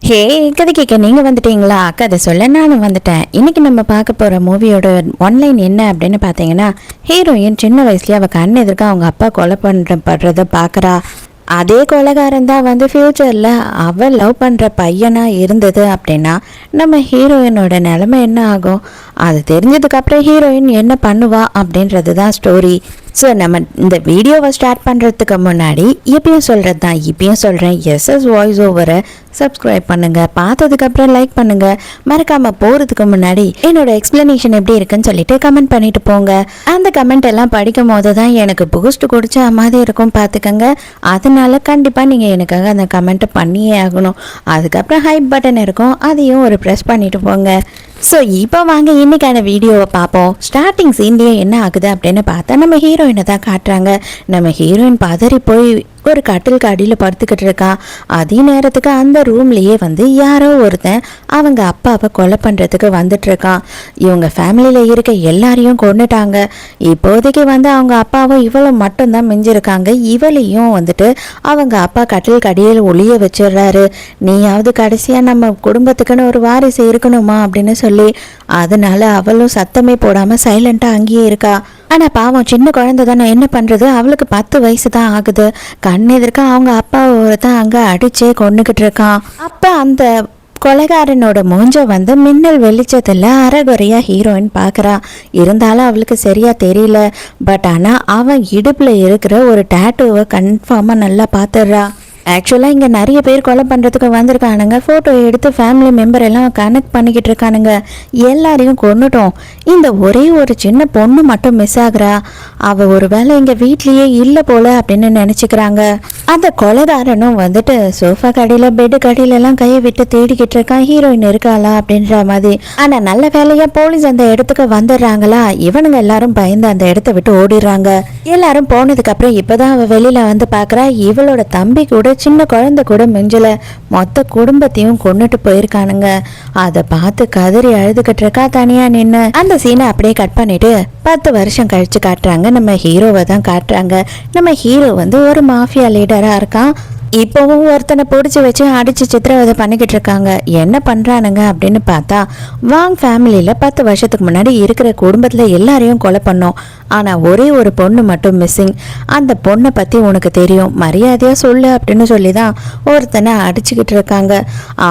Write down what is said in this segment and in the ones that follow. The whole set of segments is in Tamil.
ஹே கதை கேட்க நீங்கள் வந்துட்டீங்களா? கதை சொல்ல நானும் வந்துட்டேன். இன்றைக்கி நம்ம பார்க்க போகிற மூவியோட ஒன்லைன் என்ன அப்படின்னு பார்த்தீங்கன்னா, ஹீரோயின் சின்ன வயசுலேயே அவள் கண் எதிர்க்க அவங்க அப்பா கொலை பண்ணுறத பார்க்குறா. அதே கொலைகாரன் தான் வந்து ஃப்யூச்சரில் அவள் லவ் பண்ணுற பையனாக இருந்தது அப்படின்னா நம்ம ஹீரோயினோட நிலைமை என்ன ஆகும்? அது தெரிஞ்சதுக்கப்புறம் ஹீரோயின் என்ன பண்ணுவா அப்படின்றது தான் ஸ்டோரி. ஸோ நம்ம இந்த வீடியோவை ஸ்டார்ட் பண்ணுறதுக்கு முன்னாடி இப்பயும் சொல்கிறது தான், இப்பயும் சொல்கிறேன், எஸ்எஸ் வாய்ஸ் ஓவரை சப்ஸ்கிரைப் பண்ணுங்கள், பார்த்ததுக்கப்புறம் லைக் பண்ணுங்கள், மறக்காமல் போகிறதுக்கு முன்னாடி என்னோட எக்ஸ்ப்ளனேஷன் எப்படி இருக்குன்னு சொல்லிட்டு கமெண்ட் பண்ணிட்டு போங்க. அந்த கமெண்ட் எல்லாம் படிக்கும் போது தான் எனக்கு பூஸ்ட் குடிச்ச மாதிரி இருக்கும் பார்த்துக்கங்க. அதனால கண்டிப்பாக நீங்கள் எனக்காக அந்த கமெண்ட்டை பண்ணியே ஆகணும். அதுக்கப்புறம் ஹைப் பட்டன் இருக்கும், அதையும் ஒரு ப்ரெஸ் பண்ணிட்டு போங்க. ஸோ இப்போ வாங்க இன்னைக்கான வீடியோவை பார்ப்போம். ஸ்டார்டிங் சீன்லேயே என்ன ஆகுது அப்படின்னு பார்த்தா நம்ம ஹீரோயினை தான் காட்டுறாங்க. நம்ம ஹீரோயின் பதறி போய் ஒரு கட்டிலுக்கு அடியில் படுத்துக்கிட்டு இருக்கான். அதே நேரத்துக்கு அந்த ரூம்லேயே வந்து யாரோ ஒருத்தன் அவங்க அப்பாவை கொலை பண்ணுறதுக்கு வந்துட்டு இருக்கான். இவங்க ஃபேமிலியில் இருக்க எல்லாரையும் கொண்டுட்டாங்க. இப்போதைக்கு வந்து அவங்க அப்பாவும் இவளும் மட்டும்தான் மிஞ்சிருக்காங்க. இவளையும் வந்துட்டு அவங்க அப்பா கட்டிலுக்கு அடியில் ஒளிய வச்சிடுறாரு. நீயாவது கடைசியாக நம்ம குடும்பத்துக்குன்னு ஒரு வாரிசு இருக்கணுமா அப்படின்னு சொல்லி. அதனால அவளும் சத்தமே போடாமல் சைலண்ட்டாக அங்கேயே இருக்கா. ஆனால் பாவம் சின்ன குழந்தை தானே, என்ன பண்ணுறது, அவளுக்கு 10 வயசு தான் ஆகுது. கண் எதிர்க்க அவங்க அப்பா ஒருத்தன் அங்கே அடிச்சே கொண்டுக்கிட்டு இருக்கான். அப்போ அந்த கொலைகாரனோட மூஞ்ச வந்து மின்னல் வெளிச்சத்தில் அரைகுறையா ஹீரோயின் பார்க்குறா. இருந்தாலும் அவளுக்கு சரியா தெரியல. பட் ஆனால் அவன் இடுப்பில் இருக்கிற ஒரு டேட்டூவை கன்ஃபார்மாக நல்லா பார்த்துடுறா. ஆக்சுவலாக இங்கே நிறைய பேர் கொலை பண்ணுறதுக்கு வந்திருக்கானுங்க. ஃபோட்டோ எடுத்து ஃபேமிலி மெம்பர் எல்லாம் கனெக்ட் பண்ணிக்கிட்டு இருக்கானுங்க. எல்லாரையும் கொண்டுட்டோம். இந்த ஒரே ஒரு சின்ன பொண்ணு மட்டும் மிஸ் ஆகுறா. அவள் ஒரு வேளை எங்கள் வீட்லேயே இல்லை போல அப்படின்னு நினச்சிக்கிறாங்க. அந்த கொலைகாரனும் வந்துட்டு சோஃபா கடையில் பெட்டு கடையிலலாம் கையை விட்டு தேடிக்கிட்டு இருக்கான், ஹீரோயின் இருக்காளா அப்படின்ற மாதிரி. ஆனால் நல்ல வேலையாக போலீஸ் அந்த இடத்துக்கு வந்துடுறாங்களா. இவனுங்க எல்லாரும் பயந்து அந்த இடத்த விட்டு ஓடிடுறாங்க. எல்லாரும் போனதுக்கப்புறம் இப்போ தான் அவள் வெளியில் வந்து பார்க்குறா. இவளோட தம்பி கூட சின்ன குழந்தை கூட மிஞ்சல, மொத்த குடும்பத்தையும் கொண்டுட்டு போயிருக்கானுங்க. அதை பார்த்து கதறி அழுதுகிட்டு இருக்கா தனியா நின்று. அந்த சீனை அப்படியே கட் பண்ணிட்டு 10 வருஷம் கழிச்சு காட்டுறாங்க. நம்ம ஹீரோவை தான் காட்டுறாங்க. நம்ம ஹீரோ வந்து ஒரு மாஃபியா லீடரா இருக்கான். இப்போவும் ஒருத்தனை பிடிச்சி வச்சு அடித்து சித்திரவதை பண்ணிக்கிட்டு இருக்காங்க. என்ன பண்ணுறானுங்க அப்படின்னு பார்த்தா, வாங் ஃபேமிலியில் 10 வருஷத்துக்கு முன்னாடி இருக்கிற குடும்பத்தில் எல்லாரையும் கொலை பண்ணோம். ஆனால் ஒரே ஒரு பொண்ணு மட்டும் மிஸ்ஸிங். அந்த பொண்ணை பற்றி உனக்கு தெரியும், மரியாதையாக சொல்லு அப்படின்னு சொல்லி தான் ஒருத்தனை அடிச்சுக்கிட்டு இருக்காங்க.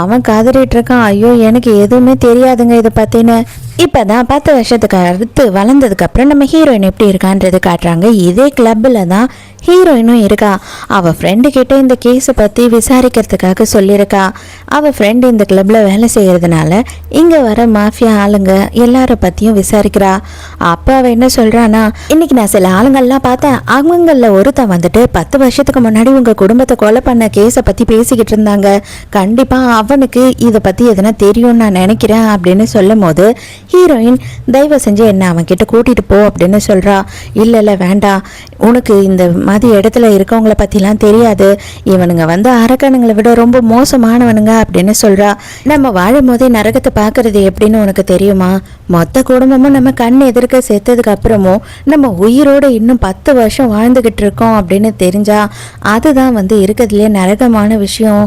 அவன் காதறிட்டு இருக்கான், ஐயோ எனக்கு எதுவுமே தெரியாதுங்க இதை பற்றின்னு. இப்போ தான் 10 வருஷத்துக்கு அடுத்து வளர்ந்ததுக்கப்புறம் நம்ம ஹீரோயின் எப்படி இருக்கான்றது காட்டுறாங்க. இதே கிளப்பில் தான் ஹீரோயினும் இருக்கா. அவள் ஃப்ரெண்டு கிட்ட இந்த கேஸை பற்றி விசாரிக்கிறதுக்காக சொல்லியிருக்கா. அவள் ஃப்ரெண்டு இந்த கிளப்பில் வேலை செய்கிறதுனால இங்கே வர மாஃபியா ஆளுங்க எல்லார பற்றியும் விசாரிக்கிறா. அப்போ அவள் என்ன சொல்கிறான்னா, இன்னைக்கு நான் சில ஆளுங்கள்லாம் பார்த்தேன், அவங்களில் ஒருத்தன் வந்துட்டு 10 வருஷத்துக்கு முன்னாடி உங்கள் குடும்பத்தை கொலை பண்ண கேஸை பற்றி பேசிக்கிட்டு இருந்தாங்க. கண்டிப்பாக அவனுக்கு இதை பற்றி எதுனா தெரியும்னு நான் நினைக்கிறேன் அப்படின்னு சொல்லும் போது ஹீரோயின் தயவு செஞ்சு என்ன அவன் கிட்ட கூட்டிட்டு போ அப்படின்னு சொல்றா. இல்லை வேண்டாம், உனக்கு இந்த மாதிரி இடத்துல இருக்கவங்கள பற்றிலாம் தெரியாது. இவனுங்க வந்து அரக்கனுங்களை விட ரொம்ப மோசமானவனுங்க அப்படின்னு சொல்றா. நம்ம வாழும் போதே நரகத்தை பார்க்கறது எப்படின்னு உனக்கு தெரியுமா? மொத்த குடும்பமும் நம்ம கண் எதிர்க்க செத்ததுக்கு அப்புறமும் நம்ம உயிரோட இன்னும் 10 வருஷம் வாழ்ந்துகிட்டு இருக்கோம் அப்படின்னு தெரிஞ்சா அதுதான் வந்து இருக்கிறதுலே நரகமான விஷயம்.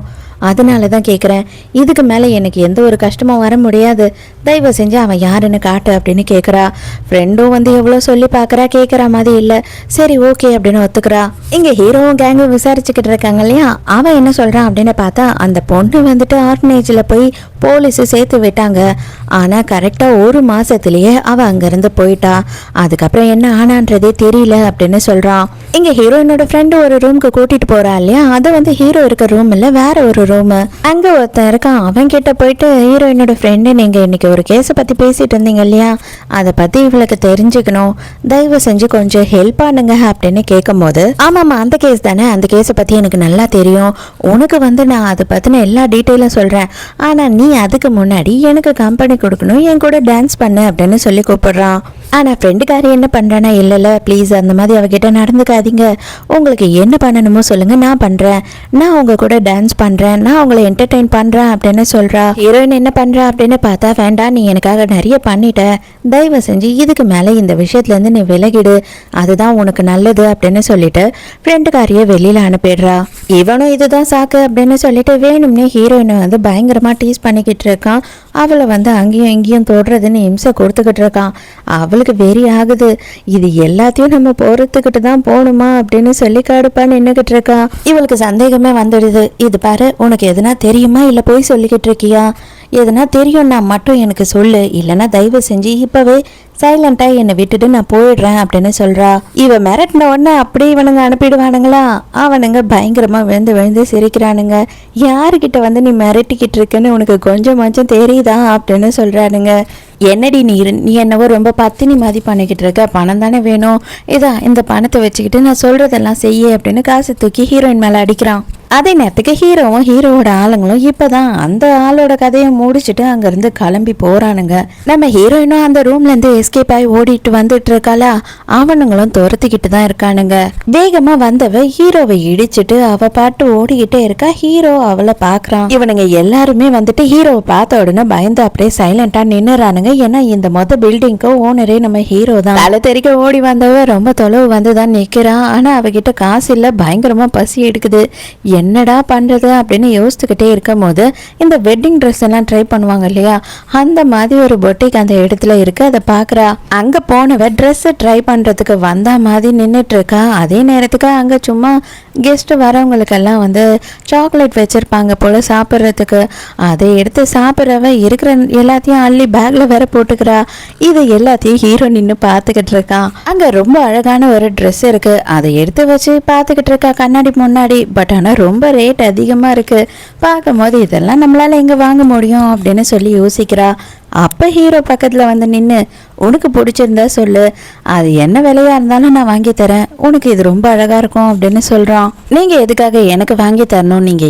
அதனால தான் கேட்குறேன், இதுக்கு மேலே எனக்கு எந்த ஒரு கஷ்டமும் வர முடியாது. தயவு செஞ்சு அவன் யாருன்னு காட்டு அப்படின்னு கேட்குறா. ஃப்ரெண்டும் வந்து எவ்வளோ சொல்லி பார்க்குறா, கேட்குற மாதிரி இல்லை. சரி ஓகே அப்படின்னு ஒத்துக்கிறா. இங்கே ஹீரோவும் கேங்கும் விசாரிச்சுக்கிட்டு இருக்காங்க இல்லையா, அவன் என்ன சொல்கிறான் அப்படின்னு பார்த்தா, அந்த பொண்ணு வந்துட்டு ஆர்ஃபனேஜில் போய் போலீஸு சேர்த்து விட்டாங்க. ஆனால் கரெக்டாக 1 மாதத்துலேயே அவள் அங்கேருந்து போயிட்டா. அதுக்கப்புறம் என்ன ஆனான்றதே தெரியல அப்படின்னு சொல்கிறான். இங்கே ஹீரோயினோட ஃப்ரெண்டு ஒரு ரூமுக்கு கூட்டிகிட்டு போகிறா இல்லையா, அது வந்து ஹீரோ இருக்க ரூம் இல்லை, வேற ஒரு ரூமு. அங்கே ஒருத்தன் இருக்கான். அவன் கிட்ட போயிட்டு, ஹீரோயினோட ஃப்ரெண்டு நீங்கள் இன்னைக்கு ஒரு கேஸை பற்றி பேசிட்டு இருந்தீங்க இல்லையா, அதை பற்றி இவளுக்கு தெரிஞ்சுக்கணும், தயவு செஞ்சு கொஞ்சம் ஹெல்ப் பண்ணுங்க அப்படின்னு கேட்கும் போது, ஆமாம்மா அந்த கேஸ் தானே, அந்த கேஸை பற்றி எனக்கு நல்லா தெரியும், உனக்கு வந்து நான் அதை பற்றின எல்லா டீட்டெயிலும் சொல்கிறேன், ஆனால் நீ அதுக்கு முன்னாடி எனக்கு கம்பெனி கொடுக்கணும், என் கூட டான்ஸ் பண்ணு அப்படின்னு சொல்லி கூப்பிடுறான். ஆனால் ஃப்ரெண்டுக்காரி என்ன பண்ணுறானா, இல்லை ப்ளீஸ் அந்த மாதிரி அவகிட்ட நடந்துக்காதீங்க, உங்களுக்கு என்ன பண்ணணுமோ சொல்லுங்கள், நான் பண்ணுறேன், நான் உங்கள் கூட டான்ஸ் பண்ணுறேன், நான் உங்களை என்டர்டெயின் பண்ணுறேன் அப்படின்னு சொல்கிறா. ஹீரோயின் என்ன பண்ணுறா அப்படின்னு பார்த்தா, வேண்டாம் நீ எனக்காக நிறைய பண்ணிட்ட, தயவு செஞ்சு இதுக்கு மேலே இந்த விஷயத்துலேருந்து நீ விலகிடு, அதுதான் உனக்கு நல்லது அப்படின்னு சொல்லிட்டு ஃப்ரெண்டுக்காரியை வெளியில் அனுப்பிடுறா. இவனும் இதுதான் சாக்கு அப்படின்னு சொல்லிட்டு வேணும்னே ஹீரோயினை வந்து பயங்கரமாக டீஸ் பண்ணிக்கிட்டு இருக்கான். அவளை வந்து அங்கேயும் இங்கேயும் தொடுறதுன்னு இம்சை கொடுத்துக்கிட்டு இருக்கான். அவளுக்கு வெறி ஆகுது. இது எல்லாத்தையும் நம்ம பொறுத்துக்கிட்டு தான் போகணுமா அப்படின்னு சொல்லி கடுப்பா நின்றுக்கிட்டு இருக்கான். இவளுக்கு சந்தேகமே வந்துடுது. இது பாரு, உனக்கு எதுனா தெரியுமா இல்லை போய் சொல்லிக்கிட்டு இருக்கியா? எதுனா தெரியும்னா மட்டும் எனக்கு சொல்லு, இல்லைன்னா தயவு செஞ்சு இப்பவே சைலண்டா என்னை விட்டுட்டு நான் போயிடுறேன் அப்படின்னு சொல்றா. இவ மிரட்டின உடனே அப்படியே இவனுங்க அனுப்பிடுவானுங்களா? அவனுங்க பயங்கரமா விழுந்து விழுந்து சிரிக்கிறானுங்க. யாருக்கிட்ட வந்து நீ மிரட்டிக்கிட்டு இருக்குன்னு உனக்கு கொஞ்சமாச்சும் தெரியுதா அப்படின்னு சொல்றானுங்க. என்னடி நீ என்னவோ ரொம்ப பத்தினி மாதிரி பண்ணிக்கிட்டு இருக்க, பணம் தானே வேணும், இந்த பணத்தை வச்சுக்கிட்டு நான் சொல்றதெல்லாம் செய்ய அப்படின்னு காசு தூக்கி ஹீரோயின் மேல அடிக்கிறான். அதே நேரத்துக்கு ஹீரோவும் ஹீரோவோட ஆளுங்களும் இப்பதான் அந்த ஆளோட கதையை முடிச்சுட்டு அங்கிருந்து கிளம்பி போறானுங்க. நம்ம ஹீரோயினும் அந்த ரூம்ல இருந்து எஸ்கேப் ஆகி ஓடிட்டு வந்துட்டு இருக்காளா, அவனுங்களும் துரத்திக்கிட்டு தான் இருக்கானுங்க. வேகமா வந்தவ ஹீரோவை இடிச்சிட்டு அவ பாட்டு ஓடிக்கிட்டே இருக்கா. ஹீரோ அவளை பாக்குறான். இவனுங்க எல்லாருமே வந்துட்டு ஹீரோவை பார்த்த உடனே பயந்து அப்படியே சைலண்டா நின்னுறானுங்க. ஏன்னா இந்த பில்டிங்க்கு ஓனரே நம்ம ஹீரோ தான். தலை தெறிக்க ஓடி வந்தவ ரொம்ப தொலைவு வந்துதான் நிக்கிறான். ஆனா அவகிட்ட காசு இல்ல, பயங்கரமா பசி எடுக்குது. என்னடா பண்றது அப்படின்னு யோசிச்சுக்கிட்டே இருக்கும் போது இந்த வெட்டிங் ட்ரெஸ் எல்லாம் ட்ரை பண்ணுவாங்க இல்லையா, அந்த மாதிரி ஒரு பொட்டிக் அந்த இடத்துல இருக்கு. அதை பாக்குறா. அங்க போனவ ட்ரெஸ் ட்ரை பண்றதுக்கு வந்தா மாதிரி நின்றுட்டு இருக்கா. அதே நேரத்துக்கு அங்க சும்மா கெஸ்ட் வரவங்களுக்கெல்லாம் வந்து சாக்லேட் வச்சிருப்பாங்க போல சாப்பிட்றதுக்கு. அதை எடுத்து சாப்பிட்றவ இருக்கிற எல்லாத்தையும் அள்ளி பேக்ல வேற போட்டுக்கிறா. இது எல்லாத்தையும் ஹீரோ நின்று பார்த்துக்கிட்டு இருக்கான். அங்க ரொம்ப அழகான ஒரு ட்ரெஸ் இருக்கு. அதை எடுத்து வச்சு பார்த்துக்கிட்டு இருக்கா கண்ணாடி முன்னாடி. பட் ஆனா ரொம்ப ரேட் அதிகமா இருக்கு. பார்க்கும் போது இதெல்லாம் நம்மளால எங்க வாங்க முடியும் அப்படின்னு சொல்லி யோசிக்கிறா. அப்ப ஹீரோ பக்கத்துல வந்து நின்று, உனக்கு பிடிச்சிருந்தா சொல்லு, அது என்ன விலையா இருந்தாலும் நான் வாங்கி தரேன், உனக்கு இது ரொம்ப அழகா இருக்கும் அப்படின்னு சொல்றான். நீங்க எதுக்காக எனக்கு வாங்கி தரணும்? நீங்க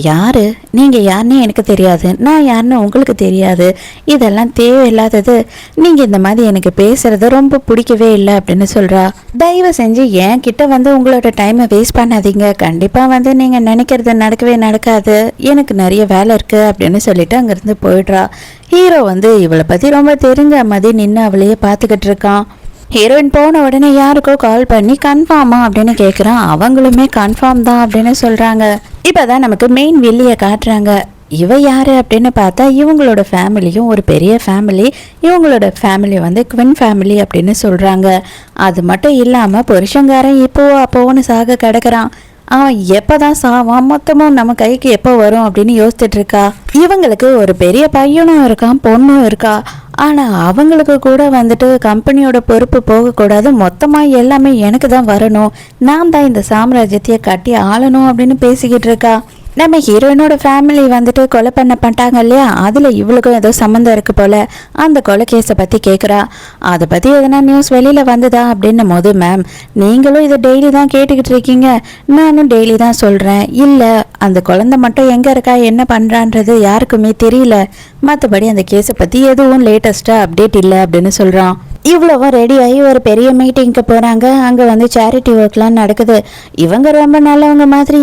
யாருன்னு எனக்கு தெரியாது, நான் யாருன்னு உங்களுக்கு தெரியாது, இதெல்லாம் தேவையில்லாதது, நீங்க இந்த மாதிரி எனக்கு பேசுறது ரொம்ப பிடிக்கவே இல்லை அப்படின்னு சொல்றா. தயவு செஞ்சு என் கிட்ட வந்து உங்களோட டைமை வேஸ்ட் பண்ணாதீங்க, கண்டிப்பா வந்து நீங்க நினைக்கிறது நடக்கவே நடக்காது, எனக்கு நிறைய வேலை இருக்கு அப்படின்னு சொல்லிட்டு அங்கிருந்து போயிடுறா. ஹீரோ வந்து இவளை பத்தி ரொம்ப தெரிஞ்ச மாதிரி நின்று அவளையே பார்த்துக்கிட்டு இருக்கான். ஹீரோயின் போன உடனே யாருக்கோ கால் பண்ணி கன்ஃபார்மா அப்படின்னு கேட்குறான். அவங்களுமே கன்ஃபார்ம் தான் அப்படின்னு சொல்றாங்க. இப்போதான் நமக்கு மெயின் வில்லியை காட்டுறாங்க. இவ யாரு அப்படின்னு பார்த்தா இவங்களோட ஃபேமிலியும் ஒரு பெரிய ஃபேமிலி. இவங்களோட ஃபேமிலி வந்து குவின் ஃபேமிலி அப்படின்னு சொல்றாங்க. அது மட்டும் இல்லாம புருஷங்காரன் இப்போவோ அப்போன்னு சாக கிடக்குறான். அவன் எப்பதான் சாவான், மொத்தமும் நம்ம கைக்கு எப்போ வரும் அப்படின்னு யோசிச்சுட்டு இருக்கா. இவங்களுக்கு ஒரு பெரிய பையனும் இருக்கான், பொண்ணும் இருக்கா. ஆனா அவங்களுக்கு கூட வந்துட்டு கம்பெனியோட பொறுப்பு போகக்கூடாது, மொத்தமா எல்லாமே எனக்கு தான் வரணும், நான் தான் இந்த சாம்ராஜ்யத்தையே கட்டி ஆளணும் அப்படின்னு பேசிக்கிட்டு இருக்கா. நம்ம ஹீரோயினோட ஃபேமிலி வந்துட்டு கொலை பண்ணப்பட்டாங்க இல்லையா, அதில் இவளுக்கும் ஏதோ சம்மந்தம் இருக்கு போல. அந்த கொலை கேஸை பற்றி கேட்குறா. அதை பற்றி எதனா நியூஸ் வெளியில் வந்ததா அப்படின்னும் போது, மேம் நீங்களும் இதை டெய்லி தான் கேட்டுக்கிட்டு இருக்கீங்க, நானும் டெய்லி தான் சொல்கிறேன், இல்லை அந்த குழந்தை மட்டும் எங்கே இருக்கா என்ன பண்ணுறான்றது யாருக்குமே தெரியல, மற்றபடி அந்த கேஸை பற்றி எதுவும் லேட்டஸ்ட்டாக அப்டேட் இல்லை அப்படின்னு சொல்கிறான். இவ்வளவும் ரெடி ஆகி ஒரு பெரிய மீட்டிங்க்கு போகிறாங்க. அங்கே வந்து சேரிட்டி ஒர்க்லாம் நடக்குது. இவங்க ரொம்ப நல்லவங்க மாதிரி,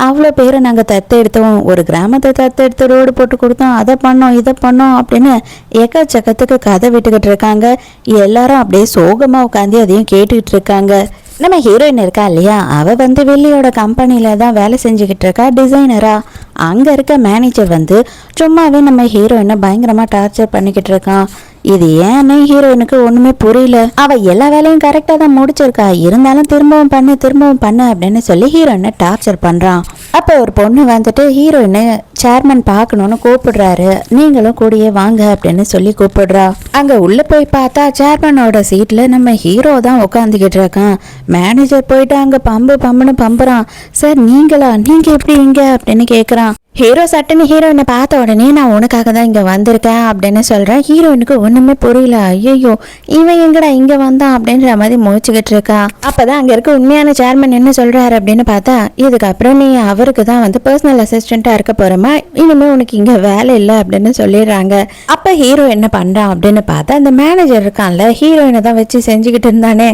அவ்வளோ பேரை நாங்கள் தத்தெடுத்தோம், ஒரு கிராமத்தை தத்தெடுத்து ரோடு போட்டு கொடுத்தோம், அதை பண்ணோம் இதை பண்ணோம் அப்படின்னு எக்கச்சக்கத்துக்கு கதை விட்டுக்கிட்டு இருக்காங்க. எல்லாரும் அப்படியே சோகமாக உட்காந்து அதையும் கேட்டுக்கிட்டு இருக்காங்க. நம்ம ஹீரோயின் இருக்கா இல்லையா, அவள் வந்து வெள்ளியோட கம்பெனியில் தான் வேலை செஞ்சுக்கிட்டு இருக்கா, டிசைனரா. அங்கே இருக்க மேனேஜர் வந்து சும்மாவே நம்ம ஹீரோயினை பயங்கரமாக டார்ச்சர் பண்ணிக்கிட்டு இருக்கான். இது ஏன்னு ஹீரோயினுக்கு ஒண்ணுமே புரியல. அவ எல்லா வேலையும் கரெக்டா தான் முடிச்சிருக்கா, இருந்தாலும் திரும்பவும் பண்ணு அப்படின்னு சொல்லி ஹீரோயினை டார்ச்சர் பண்றான். அப்ப ஒரு பொண்ணு வந்துட்டு ஹீரோயினை சேர்மன் பார்க்கணும்னு கூப்பிடுறாரு, நீங்களும் கூடயே வாங்க அப்படின்னு சொல்லி கூப்பிடுறா. அங்க உள்ள போய் பார்த்தா சேர்மனோட சீட்ல நம்ம ஹீரோ தான் உட்காந்துக்கிட்டு இருக்கான். மேனேஜர் போயிட்டு அங்க பம்புன்னு பம்புறான். சார் நீங்க எப்படி இங்க அப்படின்னு கேக்குறான். ஹீரோ சட்டுன்னு ஹீரோயினை பார்த்த உடனே நான் உனக்காக தான் இங்கே வந்திருக்கேன் அப்படின்னு சொல்கிறேன். ஹீரோயினுக்கு ஒன்றுமே புரியல. ஐயோ இவன் எங்கடா இங்கே வந்தான் அப்படின்ற மாதிரி முழிச்சுக்கிட்டு இருக்கா. அப்போ தான் அங்கே இருக்க உண்மையான சேர்மன் என்ன சொல்கிறாரு அப்படின்னு பார்த்தா, இதுக்கப்புறம் நீ அவருக்கு தான் வந்து பர்சனல் அசிஸ்டண்ட்டாக இருக்க போகிறமா, இனிமேல் உனக்கு இங்கே வேலை இல்லை அப்படின்னு சொல்லிடுறாங்க. அப்போ ஹீரோ என்ன பண்ணுறான் அப்படின்னு பார்த்தா, இந்த மேனேஜர் இருக்கான்ல, ஹீரோயினை தான் வச்சு செஞ்சுக்கிட்டு இருந்தானே,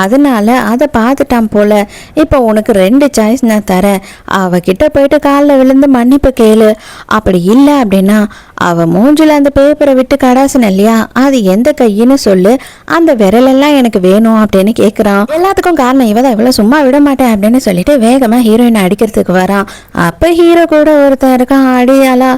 அதனால அதை பார்த்துட்டான் போல. இப்போ உனக்கு 2 சாய்ஸ் நான் தரேன், அவகிட்ட போயிட்டு காலில் விழுந்து மன்னிப்பு மன்னிப்பு கேளு, அப்படி இல்லை அப்படின்னா அவ மூஞ்சில அந்த பேப்பரை விட்டு கடாசன இல்லையா, அது எந்த கையின்னு சொல்லு, அந்த விரலெல்லாம் எனக்கு வேணும் அப்படின்னு கேட்குறான். எல்லாத்துக்கும் காரணம் இவதான், இவ்வளவு சும்மா விட மாட்டேன் அப்படின்னு சொல்லிட்டு வேகமா ஹீரோயினை அடிக்கிறதுக்கு வரான். அப்ப ஹீரோ கூட ஒருத்தன் இருக்கான் அடியாலா.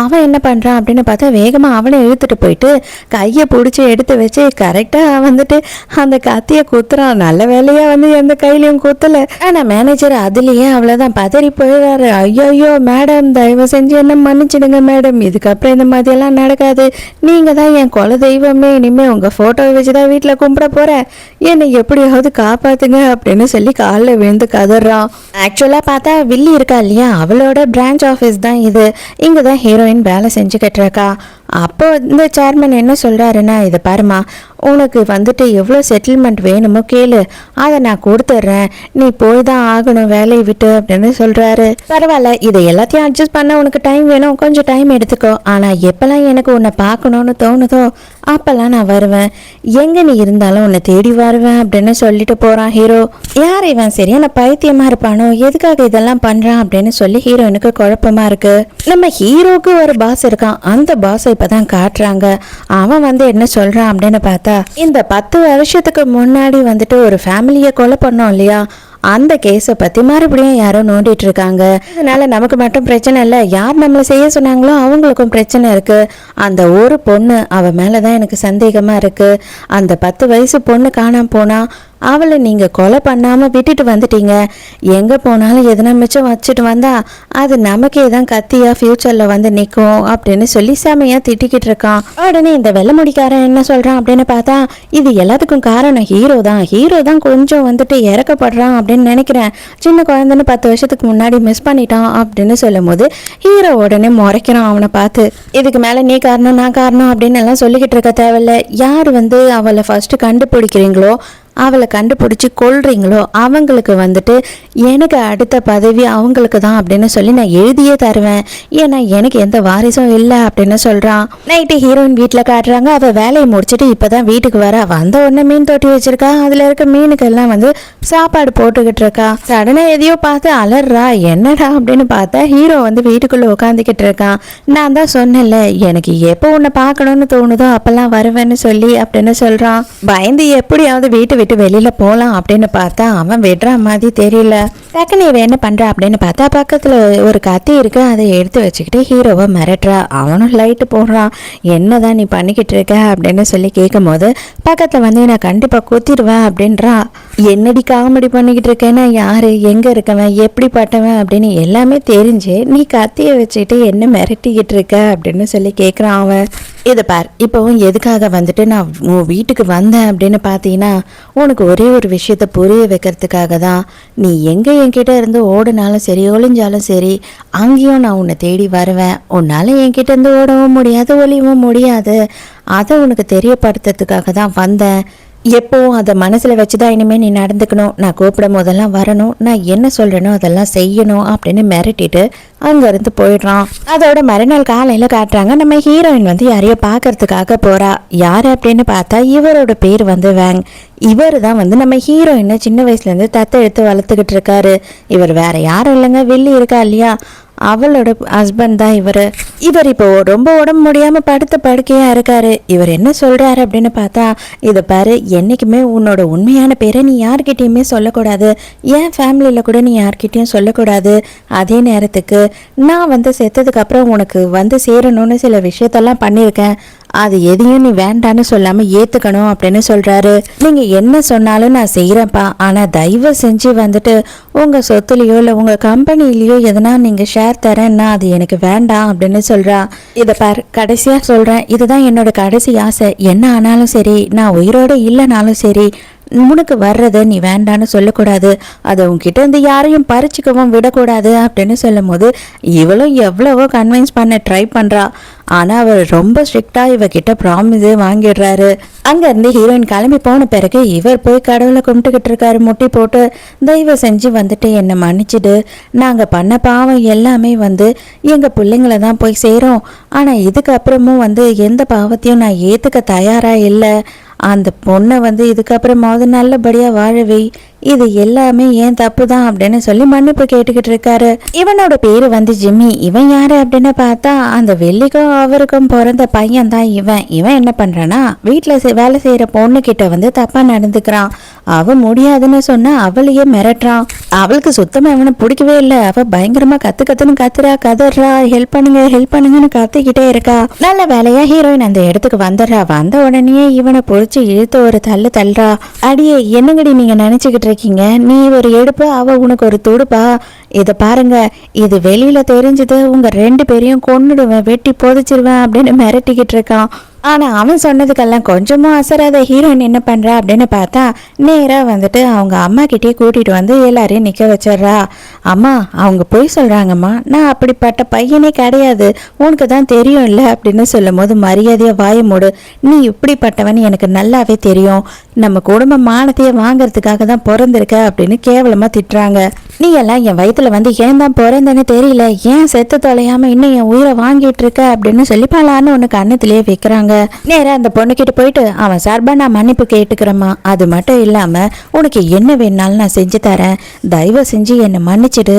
அவன் என்ன பண்றான் அப்படின்னு பார்த்தா வேகமா அவனை இழுத்துட்டு போயிட்டு கையை பிடிச்சி எடுத்து வச்சு கரெக்டா வந்துட்டு அந்த கத்தியை குத்துறான். நல்ல வேலையா வந்து எந்த கையிலையும் குத்தல. ஆனா மேனேஜர் அதுலயே அவ்வளவுதான் பதறி போயிடுறாரு. ஐயோ மேடம், தயவு செஞ்சு என்ன மன்னிச்சிடுங்க மேடம், இதுக்கப்புறம் இந்த மாதிரி எல்லாம் நடக்காது, நீங்க தான் என் குல தெய்வமே, இனிமே உங்க போட்டோவை வச்சுதான் வீட்டுல கும்பிட போறேன், என்னை எப்படியாவது காப்பாத்துங்க அப்படின்னு சொல்லி காலில் விழுந்து கதறான். ஆக்சுவலா பார்த்தா வில்லி இருக்கா இல்லையா, அவளோட பிரான்ச் ஆஃபீஸ் தான் இது. இங்கதான் ஹீரோயின் வேலை செஞ்சுக்கிட்டு இருக்கா. அப்போ இந்த சேர்மன் என்ன சொல்றாருன்னா, இதை பாருமா, உனக்கு வந்துட்டு எவ்வளோ செட்டில்மெண்ட் வேணுமோ கேளு, அதை நான் கொடுத்துட்றேன், நீ போய் தான் ஆகணும் வேலையை விட்டு அப்படின்னு சொல்றாரு. பரவாயில்ல, இதை எல்லாத்தையும் அட்ஜஸ்ட் பண்ண உனக்கு டைம் வேணும், கொஞ்சம் டைம் எடுத்துக்கோ, ஆனால் எப்பெல்லாம் எனக்கு உன்னை பார்க்கணும்னு தோணுதோ அப்பெல்லாம் நான் வருவேன், எங்க நீ இருந்தாலும் உன்னை தேடி வருவேன் அப்படின்னு சொல்லிட்டு போறான் ஹீரோ. யார் இவன், சரியான பைத்தியமா இருப்பானோ, எதுக்காக இதெல்லாம் பண்றான் அப்படின்னு சொல்லி ஹீரோனுக்கு குழப்பமா இருக்கு. நம்ம ஹீரோக்கு ஒரு பாஸ் இருக்கான், அந்த பாஸை இப்பதான் காட்டுறாங்க. அவன் வந்து என்ன சொல்றான் அப்படின்னு பார்த்தா, இந்த 10 வருஷத்துக்கு முன்னாடி வந்துட்டு ஒரு ஃபேமிலியை கொலை பண்ணோம் இல்லையா, அந்த கேஸை பத்தி மறுபடியும் யாரோ நோண்டிட்டு இருக்காங்க. இதனால நமக்கு மட்டும் பிரச்சனை இல்லை, யார் நம்மளை செய்ய சொன்னாங்களோ அவங்களுக்கும் பிரச்சனை இருக்கு. அந்த ஒரு பொண்ணு, அவ மேலதான் எனக்கு சந்தேகமா இருக்கு. அந்த 10 வயசு பொண்ணு காணாம போனா, அவளை நீங்க கொலை பண்ணாம விட்டுட்டு வந்துட்டீங்க. எங்க போனாலும் எதனா மிச்சம் வச்சுட்டு வந்தா அது நமக்கே தான் கத்தியா ஃபியூச்சர்ல வந்து நிற்கும் அப்படின்னு சொல்லி செமையா திட்டிக்கிட்டு இருக்கான். உடனே இந்த வெள்ளை முடிக்காரன் என்ன சொல்றான் அப்படின்னு பார்த்தா, இது எல்லாத்துக்கும் காரணம் ஹீரோ தான் கொஞ்சம் வந்துட்டு இறக்கப்படுறான் அப்படின்னு நினைக்கிறேன். சின்ன குழந்தைன்னு 10 வருஷத்துக்கு முன்னாடி மிஸ் பண்ணிட்டான் அப்படின்னு சொல்லும் போது ஹீரோ உடனே முறைக்கிறான் அவனை பார்த்து. இதுக்கு மேல நீ காரணம் நான் காரணம் அப்படின்னு எல்லாம் சொல்லிக்கிட்டு இருக்க தேவையில்ல. யார் வந்து அவளை ஃபர்ஸ்ட் கண்டுபிடிக்கிறீங்களோ, அவளை கண்டுபிடிச்சி கொள்றீங்களோ அவங்களுக்கு வந்துட்டு எனக்கு அடுத்த பதவி அவங்களுக்கு தான் அப்படின்னு சொல்லி நான் எழுதியே தருவேன், ஏன்னா எனக்கு எந்த வாரிசும் இல்லை அப்படின்னு சொல்றான். நைட்டு ஹீரோயின் வீட்டில் காட்டுறாங்க. அவள் வேலையை முடிச்சுட்டு இப்பதான் வீட்டுக்கு வர. வந்த உடனே மீன் தொட்டி வச்சிருக்கா, அதுல இருக்க மீனுக்கெல்லாம் வந்து சாப்பாடு போட்டுக்கிட்டு இருக்கா. சடனா எதையோ பார்த்து அலறா. என்னடா அப்படின்னு பார்த்தா ஹீரோ வந்து வீட்டுக்குள்ள உட்காந்துக்கிட்டு இருக்கான். நான் தான் சொன்னேன்ல, எனக்கு எப்போ உன்னை பார்க்கணும்னு தோணுதோ அப்பெல்லாம் வருவேன்னு சொல்லி அப்படின்னு சொல்றான். பயந்து எப்படியாவது வீட்டு விட்டு வெளியில போலாம் அப்படின்னு பார்த்தா அவன் விடுற மாதிரி தெரியல. டக்குனு இவ என்ன பண்றா அப்படின்னு பார்த்தா பக்கத்துல ஒரு கத்தி இருக்கு, அதை எடுத்து வச்சுக்கிட்டு ஹீரோவை மிரட்டுறா. அவனும் லைட்டு போடுறான். என்னதான் நீ பண்ணிக்கிட்டு இருக்க அப்படின்னு சொல்லி கேட்கும் போது பக்கத்துல வந்து நான் கண்டிப்பா குத்திடுவேன் அப்படின்றா. என்னடி காமெடி பண்ணிக்கிட்டு இருக்கேன்னா, யாரு எங்க இருக்கவன் எப்படிப்பட்டவன் அப்படின்னு எல்லாமே தெரிஞ்சு நீ கத்தியை வச்சுக்கிட்டு என்ன மிரட்டிக்கிட்டு இருக்க அப்படின்னு சொல்லி கேட்குறான் அவன். இதை பார், இப்போவும் எதுக்காக வந்துட்டு நான் உன் வீட்டுக்கு வந்தேன் அப்படின்னு பார்த்தீங்கன்னா, உனக்கு ஒரே ஒரு விஷயத்த புரிய வைக்கிறதுக்காக தான். நீ எங்கே என்கிட்ட இருந்து ஓடினாலும் சரி, ஒளிஞ்சாலும் சரி, அங்கேயும் நான் உன்னை தேடி வருவேன். உன்னால் என்கிட்ட இருந்து ஓடவும் முடியாது, ஒளியவும் முடியாது. அதை உனக்கு தெரியப்படுத்துறதுக்காக தான் வந்தேன். எப்போவும் அதை மனசில் வச்சுதான் இனிமேல் நீ நடந்துக்கணும். நான் கூப்பிடும் போதெல்லாம் வரணும், நான் என்ன சொல்கிறேனோ அதெல்லாம் செய்யணும் அப்படின்னு மிரட்டிட்டு அங்கேருந்து போயிடுறான். அதோட மறுநாள் காலையில் காட்டுறாங்க. நம்ம ஹீரோயின் வந்து யாரையோ பார்க்கறதுக்காக போகிறா. யார் அப்படின்னு பார்த்தா இவரோட பேர் வந்து வேங். இவர் தான் வந்து நம்ம ஹீரோயினை சின்ன வயசுலேருந்து தத்தெடுத்து வளர்த்துக்கிட்டு இருக்காரு. இவர் வேற யாரும் இல்லைங்க, வில்லி இருக்கா இல்லையா, அவளோட ஹஸ்பண்ட் தான் இவர். இப்போ ரொம்ப உடம்பு முடியாமல் படுத்த படுக்கையாக இருக்காரு. இவர் என்ன சொல்கிறாரு அப்படின்னு பார்த்தா, இதை பாரு, என்றைக்குமே உன்னோட உண்மையான பேரை நீ யார்கிட்டையுமே சொல்லக்கூடாது, என் ஃபேமிலியில் கூட நீ யார்கிட்டையும் சொல்லக்கூடாது. அதே நேரத்துக்கு நான் வந்து செத்ததுக்கப்புறம் உனக்கு வந்து சேரணும்னு சில விஷயத்தெல்லாம் பண்ணியிருக்கேன், அது எதையும் நீ வேண்டான்னு சொல்லாமல் ஏற்றுக்கணும் அப்படின்னு சொல்கிறாரு. நீங்கள் என்ன சொன்னாலும் நான் செய்கிறேன்ப்பா, ஆனால் தயவு செஞ்சு வந்துட்டு உங்கள் சொத்துலேயோ இல்லை உங்கள் கம்பெனிலேயோ எதனா நீங்கள் ஷேர் தரேன்னா அது எனக்கு வேண்டாம் அப்படின்னு சொல்கிறா. இதை பார், கடைசியாக சொல்கிறேன், இதுதான் என்னோட கடைசி ஆசை. என்ன ஆனாலும் சரி, நான் உயிரோடு இல்லைனாலும் சரி, உனக்கு வர்றதை நீ வேண்டான்னு சொல்லக்கூடாது, அதை உன்கிட்ட இருந்து யாரையும் பறிச்சுக்கவும் விடக்கூடாது அப்படின்னு சொல்லும் போது இவளும் எவ்வளவோ கன்வின்ஸ் பண்ண ட்ரை பண்ணுறா. ஆனால் அவர் ரொம்ப ஸ்ட்ரிக்டாக இவகிட்ட ப்ராமிஸே வாங்கிடுறாரு. அங்கேருந்து ஹீரோயின் கிளம்பி போன பிறகு இவர் போய் கடவுளை கும்பிட்டுக்கிட்டு இருக்காரு முட்டி போட்டு. தயவு செஞ்சு வந்துட்டு என்னை மன்னிச்சுடு, நாங்கள் பண்ண பாவம் எல்லாமே வந்து எங்கள் பிள்ளைங்கள தான் போய் சேரும். ஆனால் இதுக்கப்புறமும் வந்து எந்த பாவத்தையும் நான் ஏற்றுக்க தயாராக இல்லை. அந்த பொண்ணை வந்து இதுக்கப்புறமாவது நல்லபடியாக வாழவை, இது எல்லாமே ஏன் தப்பு தான் அப்படின்னு சொல்லி மன்னிப்பு கேட்டுக்கிட்டு இருக்காரு. இவனோட பேரு வந்து ஜிம்மி. இவன் யாரு அப்படின்னு பார்த்தா அந்த வெள்ளிக்கும் அவருக்கும் பிறந்த பையன் தான் இவன். இவன் என்ன பண்றானா வீட்டுல வேலை செய்யற பொண்ணு கிட்ட வந்து தப்பா நடந்துக்கிறான். அவ முடியாதுன்னு சொன்னா அவளையே மிரட்டுறான். அவளுக்கு சுத்தமா இவனை பிடிக்கவே இல்லை. அவ பயங்கரமா கத்துன்னு கத்துறா, கதறா, ஹெல்ப் பண்ணுங்கன்னு கத்திக்கிட்டே இருக்கா. நல்ல வேலையா ஹீரோயின் அந்த இடத்துக்கு வந்துடுறா. வந்த உடனே இவனை பொழிச்சு இழுத்து ஒரு தள்ளுறா. அடியே என்னங்கடி நீங்க நினைச்சுக்கிட்டு இருக்கீங்க? நீ ஒரு எடுப்பு, அவ உனக்கு ஒரு துடுப்பா? இத பாருங்க, இது வெளியில தெரிஞ்சது உங்க 2 பேரையும் கொன்னுடுவேன், வெட்டி புதைச்சிருவேன் அப்படின்னு மிரட்டிக்கிட்டு இருக்கான். ஆனா அவன் சொன்னதுக்கெல்லாம் கொஞ்சமும் அசராத ஹீரோயின் என்ன பண்றா அப்படின்னு பார்த்தா நேரா வந்துட்டு அவங்க அம்மா கிட்டே கூட்டிட்டு வந்து எல்லாரையும் நிக்க வச்சிடுறா. அம்மா, அவங்க போய் சொல்றாங்கம்மா, நான் அப்படிப்பட்ட பையனே கிடையாது, உனக்கு தான் தெரியும் இல்ல அப்படின்னு சொல்லும் போது மரியாதையா வாய மூடு. நீ இப்படிப்பட்டவன் எனக்கு நல்லாவே தெரியும். நம்ம குடும்ப மானத்தையே வாங்கறதுக்காக தான் பிறந்திருக்க அப்படின்னு கேவலமா திட்டுறாங்க. நீ எல்லாம் என் வயிற்றுல வந்து ஏன் தான் பிறந்தேன்னு தெரியல, ஏன் செத்து தொலையாம இன்னும் என் உயிரை வாங்கிட்டு இருக்க அப்படின்னு சொல்லி பலான்னு ஒன்று கண்ணத்திலேயே வைக்கிறாங்க. நேரா அந்த பொண்ணுக்கிட்ட போயிட்டு அவன் சார்பா நான் மன்னிப்பு கேட்டுக்கிறேம்மா, அது மட்டும் இல்லாம உனக்கு என்ன வேணாலும் நான் செஞ்சு தரேன், தயவு செஞ்சு என்னை மன்னிச்சிடு,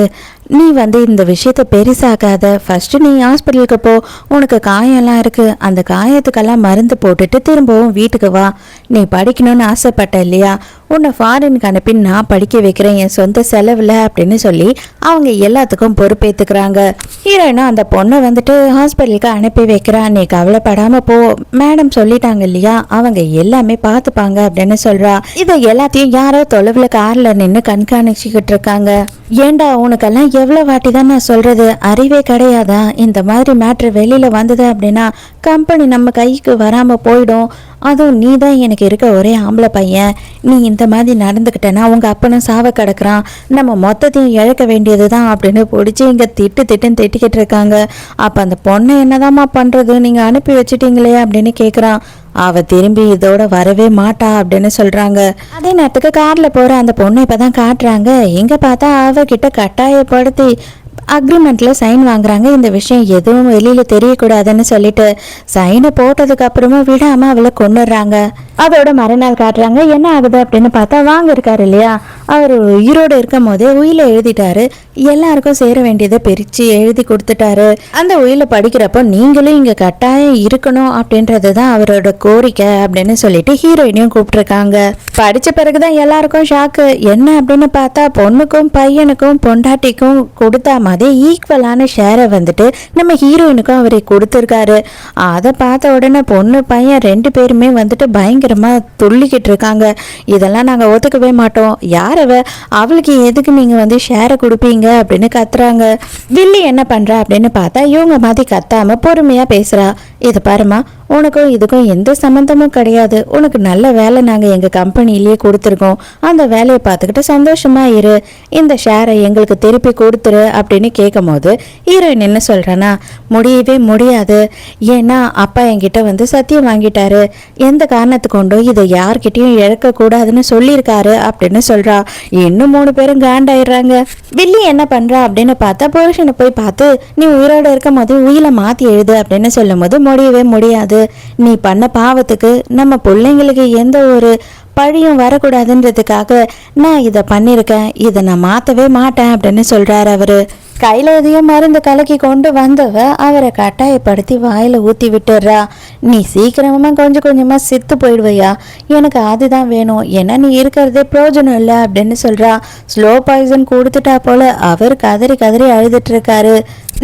நீ வந்து இந்த விஷயத்த பெருசாக்காத, ஃபர்ஸ்ட் நீ ஹாஸ்பிட்டலுக்கு போ, உனக்கு காயம்லாம் இருக்கு, அந்த காயத்துக்கெல்லாம் மருந்து போட்டுட்டு திரும்பவும் வீட்டுக்கு வா, நீ படிக்கணும்னு ஆசைப்பட்ட இல்லையா, உன்னை ஃபாரினுக்கு அனுப்பி நான் படிக்க வைக்கிறேன் என் சொந்த செலவில் அப்படின்னு சொல்லி அவங்க எல்லாத்துக்கும் பொறுப்பேற்றுக்கிறாங்க. ஹீரோயினும் அந்த பொண்ணை வந்துட்டு ஹாஸ்பிட்டலுக்கு அனுப்பி வைக்கிறான். நீ கவலைப்படாம போ, மேடம் சொல்லிட்டாங்க இல்லையா, அவங்க எல்லாமே பார்த்துப்பாங்க அப்படின்னு சொல்றா. இதை எல்லாத்தையும் யாரோ தொலைவில் கார்ல நின்று கண்காணிச்சுக்கிட்டு இருக்காங்க. ஏண்டா உனக்கெல்லாம் எவ்வளோ வாட்டி தான் நான் சொல்றது, அறிவே கிடையாதா? இந்த மாதிரி மேட்ரு வெளியில வந்தது அப்படின்னா கம்பெனி நம்ம கைக்கு வராம போயிடும். அதுவும் நீ தான் எனக்கு இருக்க ஒரே ஆம்பளை பையன், நீ இந்த மாதிரி நடந்துக்கிட்டேன்னா உங்க அப்பனும் சாவ கிடக்குறான், நம்ம மொத்தத்தையும் இழக்க வேண்டியது தான் அப்படின்னு பிடிச்சி இங்க திட்டுன்னு திட்டிக்கிட்டு இருக்காங்க. அப்ப அந்த பொண்ணை என்னதாம்மா பண்றது, நீங்க அனுப்பி வச்சுட்டீங்களே அப்படின்னு கேக்குறான். அவ திரும்பி இதோட வரவே மாட்டா அப்படின்னு சொல்றாங்க. அதே நேரத்துக்கு கார்ல போற அந்த பொண்ணை இப்பதான் காட்டுறாங்க. எங்க பார்த்தா அவ கிட்ட கட்டாயப்படுத்தி அக்ரிமெண்ட்ல சைன் வாங்குறாங்க. இந்த விஷயம் எதுவும் வெளியில தெரியக்கூடாதுன்னு சொல்லிட்டு சைனை போட்டதுக்கு அப்புறமா விடாம அவளை கொண்டுடுறாங்க. அதோட மறுநாள் காட்டுறாங்க. என்ன ஆகுது அப்படின்னு பார்த்தா வாங்க இருக்காரு இல்லையா, அவர் உயிரோடு இருக்கும் போதே உயில எழுதிட்டாரு, எல்லாருக்கும் சேர வேண்டியதை பிரிச்சு எழுதி கொடுத்துட்டாரு. அந்த உயில படிக்கிறப்போ நீங்களும் இங்க கட்டாயம் இருக்கணும் அப்படின்றது தான் அவரோட கோரிக்கை அப்படின்னு சொல்லிட்டு ஹீரோயினையும் கூப்பிட்டுருக்காங்க. படிச்ச பிறகுதான் எல்லாருக்கும் ஷாக்கு. என்ன அப்படின்னு பார்த்தா பொண்ணுக்கும் பையனுக்கும் பொண்டாட்டிக்கும் கொடுத்தா மாதிரி ஈக்குவலான ஷேரை வந்துட்டு நம்ம ஹீரோயினுக்கும் அவரை கொடுத்துருக்காரு. அதை பார்த்த உடனே பொண்ணு பையன் 2 பேருமே வந்துட்டு பயங்கரமா துள்ளிக்கிட்டு இருக்காங்க. இதெல்லாம் நாங்க ஒத்துக்கவே மாட்டோம், யாரவ, அவளுக்கு எதுக்கு நீங்க வந்து ஷேரை கொடுப்பீங்க அப்படின்னு கத்துறாங்க. வில்லி என்ன பண்றா அப்படின்னு பார்த்தா இவங்க மாதிரி கத்தாம பொறுமையா பேசுறா. இது பாருமா, உனக்கும் இதுக்கும் எந்த சம்மந்தமும் கிடையாது, உனக்கு நல்ல வேலை நாங்கள் எங்கள் கம்பெனிலேயே கொடுத்துருக்கோம், அந்த வேலையை பார்த்துக்கிட்டு சந்தோஷமா இரு, இந்த ஷேரை எங்களுக்கு திருப்பி கொடுத்துரு அப்படின்னு கேட்கும் போது ஹீரோயின் என்ன சொல்கிறான்னா, முடியவே முடியாது, ஏன்னா அப்பா என்கிட்ட வந்து சத்தியம் வாங்கிட்டாரு, எந்த காரணத்து கொண்டும் இதை யார்கிட்டையும் இழக்கக்கூடாதுன்னு சொல்லியிருக்காரு அப்படின்னு சொல்கிறா. இன்னும் 3 பேரும் காண்டாயிடுறாங்க. வில்லி என்ன பண்ணுறா அப்படின்னு பார்த்தா புருஷனை போய் பார்த்து நீ உயிரோடு இருக்கும் போது உயிரை மாற்றி எழுது அப்படின்னு சொல்லும் போது முடியவே முடியாது, நீ பண்ண பாவத்துக்கு நம்ம பிள்ளைங்களுக்கு எந்த ஒரு பழியும் வரக்கூடாதுன்றதுக்காக நான் இதை பண்ணியிருக்கேன், இதை நான் மாற்றவே மாட்டேன் அப்படின்னு சொல்றாரு அவரு. கையில எதையும் மருந்து கலக்கி கொண்டு வந்தவ அவரை கட்டாயப்படுத்தி வாயில ஊத்தி விட்டுறா. நீ சீக்கிரமா கொஞ்சம் கொஞ்சமா செத்து போயிடுவையா, எனக்கு அதுதான் வேணும், ஏன்னா நீ இருக்கிறதே பிரயோஜனம் இல்லை அப்படின்னு சொல்றா. ஸ்லோ பாய்சன் கொடுத்துட்டா போல அவர் கதறி கதறி அழுதுட்டு இருக்காரு.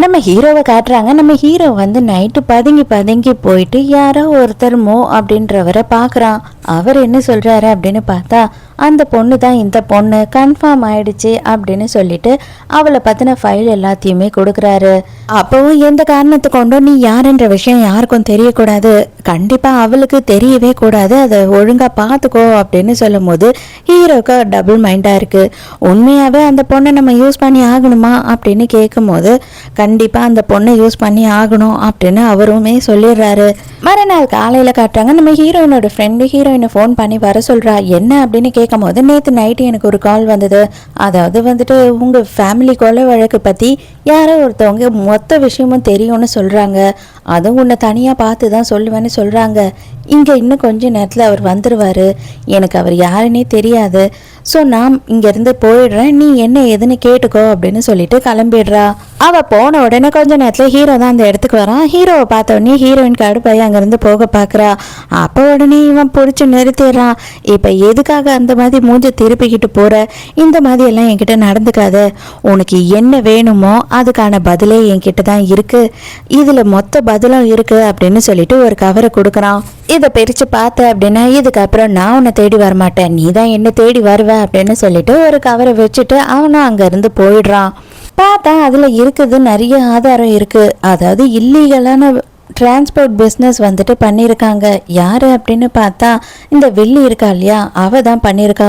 நம்ம ஹீரோவை காட்டுறாங்க. நம்ம ஹீரோ வந்து நைட்டு பதுங்கி போயிட்டு யாரோ ஒருத்தர் மோ அப்படின்றவரை பார்க்குறான். அவர் என்ன சொல்றாரு அப்படின்னு பார்த்தா அந்த பொண்ணு தான் இந்த பொண்ணு, கன்ஃபார்ம் ஆயிடுச்சு அப்படின்னு சொல்லிட்டு அவளை பத்தின ஃபைல் எல்லாத்தையுமே கொடுக்குறாரு. அப்பவும் எந்த காரணத்தை கொண்டோ நீ யாருன்ற விஷயம் யாருக்கும் தெரியக்கூடாது, கண்டிப்பா அவளுக்கு தெரியவே கூடாது, அதை ஒழுங்கா பார்த்துக்கோ அப்படின்னு சொல்லும் போது ஹீரோக்கு டபுள் மைண்டா இருக்கு. உண்மையாவே அந்த பொண்ணை நம்ம யூஸ் பண்ணி ஆகணுமா அப்படின்னு கேட்கும் போது கண்டிப்பா அந்த பொண்ணை யூஸ் பண்ணி ஆகணும் அப்படின்னு அவருமே சொல்லிடுறாரு. மறுநாள் காலையில காட்டுறாங்க. நம்ம ஹீரோயினோட ஃப்ரெண்டு ஹீரோயினை ஃபோன் பண்ணி வர சொல்றா. என்ன அப்படின்னு கேட்கும் போது நேற்று நைட்டு எனக்கு ஒரு கால் வந்தது, அதாவது வந்துட்டு உங்க ஃபேமிலி கொலை வழக்கு பத்தி யாரோ ஒருத்தவங்க மொத்த விஷயமும் தெரியும்னு சொல்றாங்க, அதுவும் உன்னை தனியா பார்த்து தான் சொல்லுவேன்னு சொல்றாங்க, இங்க இன்னும் கொஞ்ச நேரத்துல அவர் வந்துருவாரு, எனக்கு அவர் யாருன்னே தெரியாது, ஸோ நான் இங்கேருந்து போயிடுறேன், நீ என்ன ஏதுன்னு கேட்டுக்கோ அப்படின்னு சொல்லிட்டு கிளம்பிடுறா. அவள் போன உடனே கொஞ்ச நேரத்தில் ஹீரோ தான் அந்த இடத்துக்கு வரான். ஹீரோவை பார்த்த உடனே ஹீரோயின் கடுப்பாய் அங்கேருந்து போக பார்க்குறா. அப்போ உடனே இவன் பிடிச்சி நிறுத்திடுறான். இப்போ எதுக்காக அந்த மாதிரி மூஞ்சி திருப்பிக்கிட்டு போகிற, இந்த மாதிரி எல்லாம் என்கிட்ட நடந்துக்காத, உனக்கு என்ன வேணுமோ அதுக்கான பதிலே என்கிட்ட தான் இருக்குது, இதில் மொத்த பதிலும் இருக்குது அப்படின்னு சொல்லிட்டு ஒரு கவரை கொடுக்குறான். இதை பிரித்து பார்த்த அப்படின்னா இதுக்கப்புறம் நான் உன்னை தேடி வரமாட்டேன், நீ தான் என்ன தேடி வருவ அப்படின்னு சொல்லிட்டு ஒரு கவரை வச்சுட்டு அவனும் அங்கேருந்து போயிடுறான். பார்த்தா அதில் இருக்குது நிறைய ஆதாரம் இருக்குது. அதாவது இல்லீகலான டிரான்ஸ்போர்ட் பிஸ்னஸ் வந்துட்டு பண்ணியிருக்காங்க. யார் அப்படின்னு பார்த்தா இந்த வெள்ளி இருக்கா இல்லையா, அவள் தான் பண்ணியிருக்கா.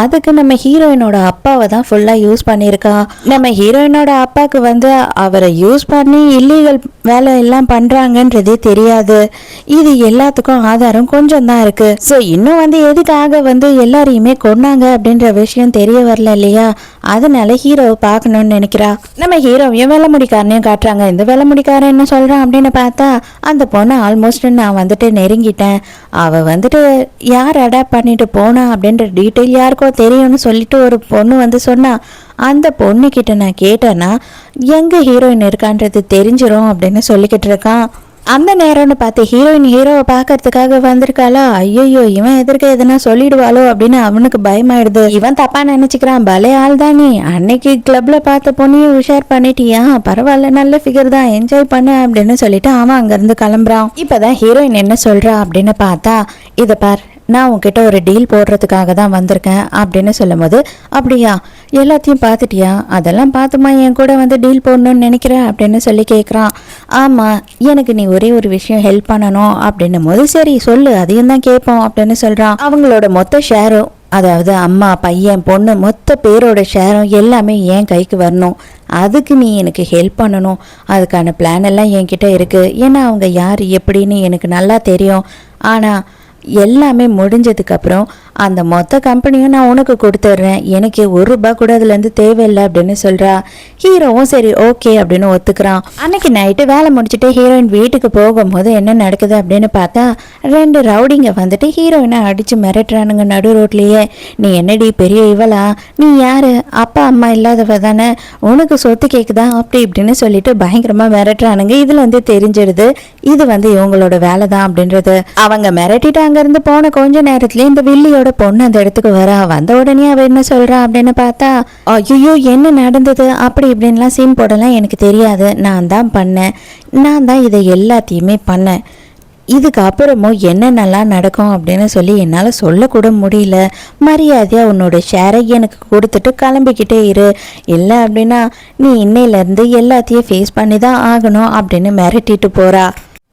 அதுக்கு நம்ம ஹீரோயினோட அப்பாவை தான் ஃபுல்லாக யூஸ் பண்ணியிருக்கா. நம்ம ஹீரோயினோட அப்பாவுக்கு வந்து அவரை யூஸ் பண்ணி இல்லீகல் வேலை எல்லாம் பண்ணுறாங்கன்றதே தெரியாது. இது எல்லாத்துக்கும் ஆதாரம் கொஞ்சம் தான் இருக்குது. ஸோ இன்னும் வந்து எதுக்காக வந்து எல்லாரையுமே கொன்னாங்க அப்படின்ற விஷயம் தெரிய வரல இல்லையா, அதனால ஹீரோவை பார்க்கணும்னு நினைக்கிறா. நம்ம ஹீரோவையும் வேலை முடிக்காரனையும் காட்டுறாங்க. இந்த வேலை முடிக்காரன் என்ன சொல்கிறான் அப்படின்னு பார்த்தா, அந்த பொண்ணை ஆல்மோஸ்ட் நான் வந்துட்டு நெருங்கிட்டேன், அவள் வந்துட்டு யார் அடாப்ட் பண்ணிட்டு போனா அப்படின்ற டீட்டெயில் யாருக்கோ தெரியும்னு சொல்லிட்டு ஒரு பொண்ணு வந்து சொன்னா. அந்த பொண்ணுக்கிட்ட நான் கேட்டேன்னா எங்கே ஹீரோயின் இருக்கான்றது தெரிஞ்சிடும் அப்படின்னு சொல்லிக்கிட்டு இருக்கான். அந்த நேரம்னு பார்த்து ஹீரோயின் ஹீரோவை பார்க்கறதுக்காக வந்திருக்காளா, ஐயோ இவன் எதிர்க்க எதுனா சொல்லிடுவாளோ அப்படின்னு அவனுக்கு பயமாயிடுது. இவன் தப்பா நினைச்சுக்கிறான், பலே ஆள் தான் நீ, அன்னைக்கு கிளப்ல பார்த்த பொண்ணையும் உஷார் பண்ணிட்டியா, பரவாயில்ல நல்ல ஃபிகர் தான், என்ஜாய் பண்ணு அப்படின்னு சொல்லிட்டு அவன் அங்கேருந்து கிளம்புறான். இப்போதான் ஹீரோயின் என்ன சொல்றா அப்படின்னு பார்த்தா, இதை பார் நான் உன்கிட்ட ஒரு டீல் போடுறதுக்காக தான் வந்திருக்கேன் அப்படின்னு சொல்லும் போது, அப்படியா எல்லாத்தையும் பார்த்துட்டியா, அதெல்லாம் பார்த்துமா என் கூட வந்து டீல் போடணும்னு நினைக்கிறேன் அப்படின்னு சொல்லி கேட்குறான். ஆமாம், எனக்கு நீ ஒரே ஒரு விஷயம் ஹெல்ப் பண்ணணும் அப்படின்னும் போது, சரி சொல்லு அதையும் தான் கேட்போம் அப்படின்னு சொல்கிறான். அவங்களோட மொத்த ஷேரும், அதாவது அம்மா பையன் பொண்ணு மொத்த பேரோட ஷேரும் எல்லாமே என் கைக்கு வரணும், அதுக்கு நீ எனக்கு ஹெல்ப் பண்ணணும். அதுக்கான பிளான் எல்லாம் என்கிட்ட இருக்குது. ஏன்னா அவங்க யார் எப்படின்னு எனக்கு நல்லா தெரியும். ஆனால் எல்லாமே முடிஞ்சதுக்கப்புறம் அந்த மொத்த கம்பெனியும் நான் உனக்கு கொடுத்துட்றேன், எனக்கு ₹1 கூட அதுலேருந்து தேவையில்லை அப்படின்னு சொல்கிறா. ஹீரோவும் சரி ஓகே அப்படின்னு ஒத்துக்கிறான். அன்னைக்கு நைட்டு வேலை முடிச்சுட்டு ஹீரோயின் வீட்டுக்கு போகும்போது என்ன நடக்குது அப்படின்னு பார்த்தா, 2 ரவுடிங்க வந்துட்டு ஹீரோயினை அடித்து மிரட்டுறானுங்க நடு ரோட்லேயே. நீ என்னடி பெரிய இவளா, நீ யார், அப்பா அம்மா இல்லாதவ தானே, உனக்கு சொத்து கேட்குதா அப்படி இப்படின்னு சொல்லிட்டு பயங்கரமாக மிரட்டுறானுங்க. இதுல இருந்து தெரிஞ்சிடுது இது வந்து இவங்களோட வேலை தான் அப்படின்றது. அவங்க மிரட்டிட்டு அங்கேருந்து போன கொஞ்ச நேரத்துலேயே இந்த வில்லியோட பொண்ணு அந்த இடத்துக்கு வரா. வந்த உடனே அவ என்ன சொல்றா அப்படின்னு பார்த்தா, ஐயோ என்ன நடந்தது அப்படி இப்படின்லாம் சீன் போடலாம் எனக்கு தெரியாது, நான் தான் பண்ணேன், நான் தான் இதை எல்லாத்தையுமே பண்ணேன், இதுக்கு அப்புறமும் என்னென்னலாம் நடக்கும் அப்படின்னு சொல்லி என்னால் சொல்லக்கூட முடியல, மரியாதையாக உன்னோட ஷேரை எனக்கு கொடுத்துட்டு கிளம்பிக்கிட்டே இரு, இல்லை அப்படின்னா நீ இன்னையிலேருந்து எல்லாத்தையும் ஃபேஸ் பண்ணி தான் ஆகணும் அப்படின்னு மிரட்டிட்டு போகிறா.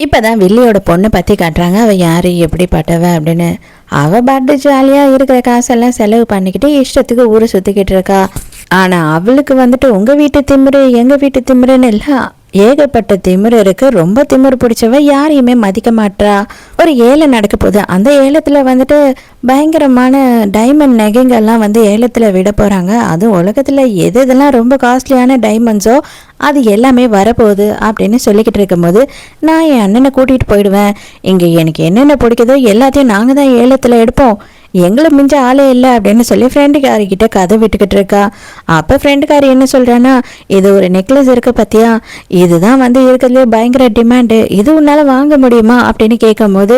இப்போ தான் வில்லியோட பொண்ணை பற்றி காட்டுறாங்க. அவள் யார் எப்படிப்பட்டவ அப்படின்னு. அவள் பாட்டு ஜாலியாக இருக்கிற காசெல்லாம் செலவு பண்ணிக்கிட்டு இஷ்டத்துக்கு ஊரை சுற்றிக்கிட்டு இருக்கா. ஆனால் அவளுக்கு வந்துட்டு உங்கள் வீட்டு திமிரு எங்கள் வீட்டு திமிருன்னு இல்லை, ஏகப்பட்ட திமிரு இருக்கு. ரொம்ப திமிரு பிடிச்சவ, யாரையுமே மதிக்க மாட்டா. ஒரு ஏழை நடக்க போகுது, அந்த ஏலத்தில் வந்துட்டு பயங்கரமான டைமண்ட் நகைங்கள்லாம் வந்து ஏலத்தில் விட போகிறாங்க. அதுவும் உலகத்தில் எது இதெல்லாம் ரொம்ப காஸ்ட்லியான டைமண்ட்ஸோ அது எல்லாமே வரப்போகுது அப்படின்னு சொல்லிக்கிட்டு இருக்கும்போது, நான் என் அண்ணனை கூட்டிகிட்டு போயிடுவேன், இங்கே எனக்கு என்னென்ன பிடிக்குதோ எல்லாத்தையும் நாங்கள் தான் ஏலத்தில் எடுப்போம், எங்களை மிஞ்ச ஆளே இல்லை அப்படின்னு சொல்லி ஃப்ரெண்டுக்காரிக்கிட்ட கதை விட்டுக்கிட்டு இருக்கா. அப்போ ஃப்ரெண்டுக்காரி என்ன சொல்கிறான்னா, இது ஒரு நெக்லஸ் இருக்கு பார்த்தியா, இதுதான் வந்து இருக்கிறதுலே பயங்கர டிமாண்டு, இது உன்னால் வாங்க முடியுமா அப்படின்னு கேட்கும் போது,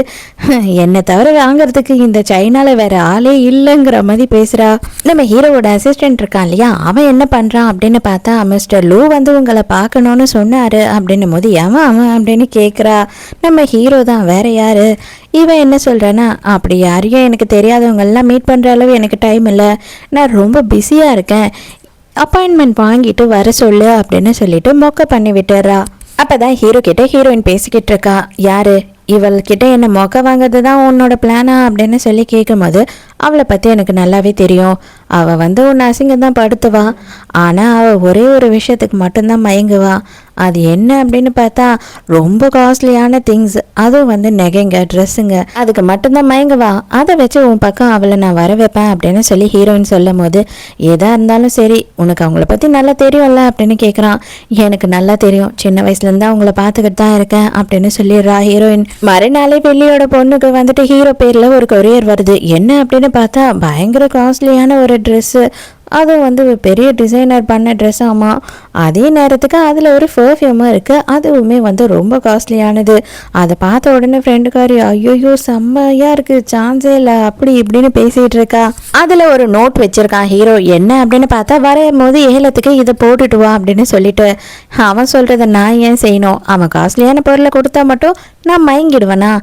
என்னை தவிர வாங்குறதுக்கு இந்த சைனாவில் வேற ஆளே இல்லைங்கிற மாதிரி பேசுகிறா. நம்ம ஹீரோவோட அசிஸ்டன்ட் இருக்கான் இல்லையா, அவன் என்ன பண்ணுறான் அப்படின்னு பார்த்தா, மிஸ்டர் லூ வந்து உங்களை பார்க்கணுன்னு சொன்னார் அப்படின்னும் போது, அவன் அப்படின்னு கேட்குறா. நம்ம ஹீரோ தான், வேற யாரு. இவன் என்ன சொல்கிறான்னா, அப்படி யாரையும் எனக்கு தெரியாதவங்கெல்லாம் மீட் பண்ணுற அளவு எனக்கு டைம் இல்லை, நான் ரொம்ப பிஸியாக இருக்கேன், அப்பாயின்மெண்ட் வாங்கிட்டு வர சொல்லு அப்படின்னு சொல்லிட்டு மொக்க பண்ணி விட்டுறா. அப்போ தான் ஹீரோ கிட்ட ஹீரோயின் பேசிக்கிட்டு இருக்கா. யாரு இவள்கிட்ட என்ன மொக்க வாங்கிறது தான் உன்னோட பிளானா அப்படின்னு சொல்லி கேட்கும்போது, அவளை பற்றி எனக்கு நல்லாவே தெரியும், அவள் வந்து உன்னை அசிங்கம் தான் படுத்துவா, ஆனால் அவள் ஒரே ஒரு விஷயத்துக்கு மட்டும்தான் மயங்குவா. அது என்ன அப்படின்னு பார்த்தா, ரொம்ப காஸ்ட்லியான திங்ஸ், அதுவும் வந்து நகைங்க ட்ரெஸ்ஸுங்க, அதுக்கு மட்டும்தான் மயங்குவா, அதை வச்சு உன் பக்கம் அவளை நான் வர வைப்பேன் அப்படின்னு சொல்லி ஹீரோயின் சொல்லும் போது, எதாக இருந்தாலும் சரி உனக்கு அவங்கள பற்றி நல்லா தெரியும்ல அப்படின்னு கேட்குறான். எனக்கு நல்லா தெரியும், சின்ன வயசுலேருந்து அவங்கள பார்த்துக்கிட்டு தான் இருக்கேன் அப்படின்னு சொல்லிடுறா ஹீரோயின். மறுநாளே வெள்ளியோட பொண்ணுக்கு வந்துட்டு ஹீரோ பேரில் ஒரு கொரியர் வருது. என்ன அப்படின்னு பார்த்தா பயங்கர காஸ்ட்லியான ஒரு ட்ரெஸ்ஸு, அதுவும் வந்து பெரிய டிசைனர் பண்ண ட்ரெஸ். ஆமாம், அதே நேரத்துக்கு அதில் ஒரு பர்ஃப்யூமும் இருக்குது, அதுவுமே வந்து ரொம்ப காஸ்ட்லியானது. அதை பார்த்த உடனே ஃப்ரெண்டுக்காரி ஐயோயோ செம்மையாக இருக்குது, சான்ஸே இல்லை அப்படி இப்படின்னு பேசிகிட்டு இருக்கா. அதில் ஒரு நோட் வச்சுருக்கான் ஹீரோ. என்ன அப்படின்னு பார்த்தா, வரையும் போது ஏலத்துக்கு இதை போட்டுட்டு வா அப்படின்னு சொல்லிட்டு, அவன் சொல்கிறத நான் ஏன் செய்யணும்? அவன் காஸ்ட்லியான பொருளை கொடுத்தா மட்டும் நான் மயங்கிடுவேனா?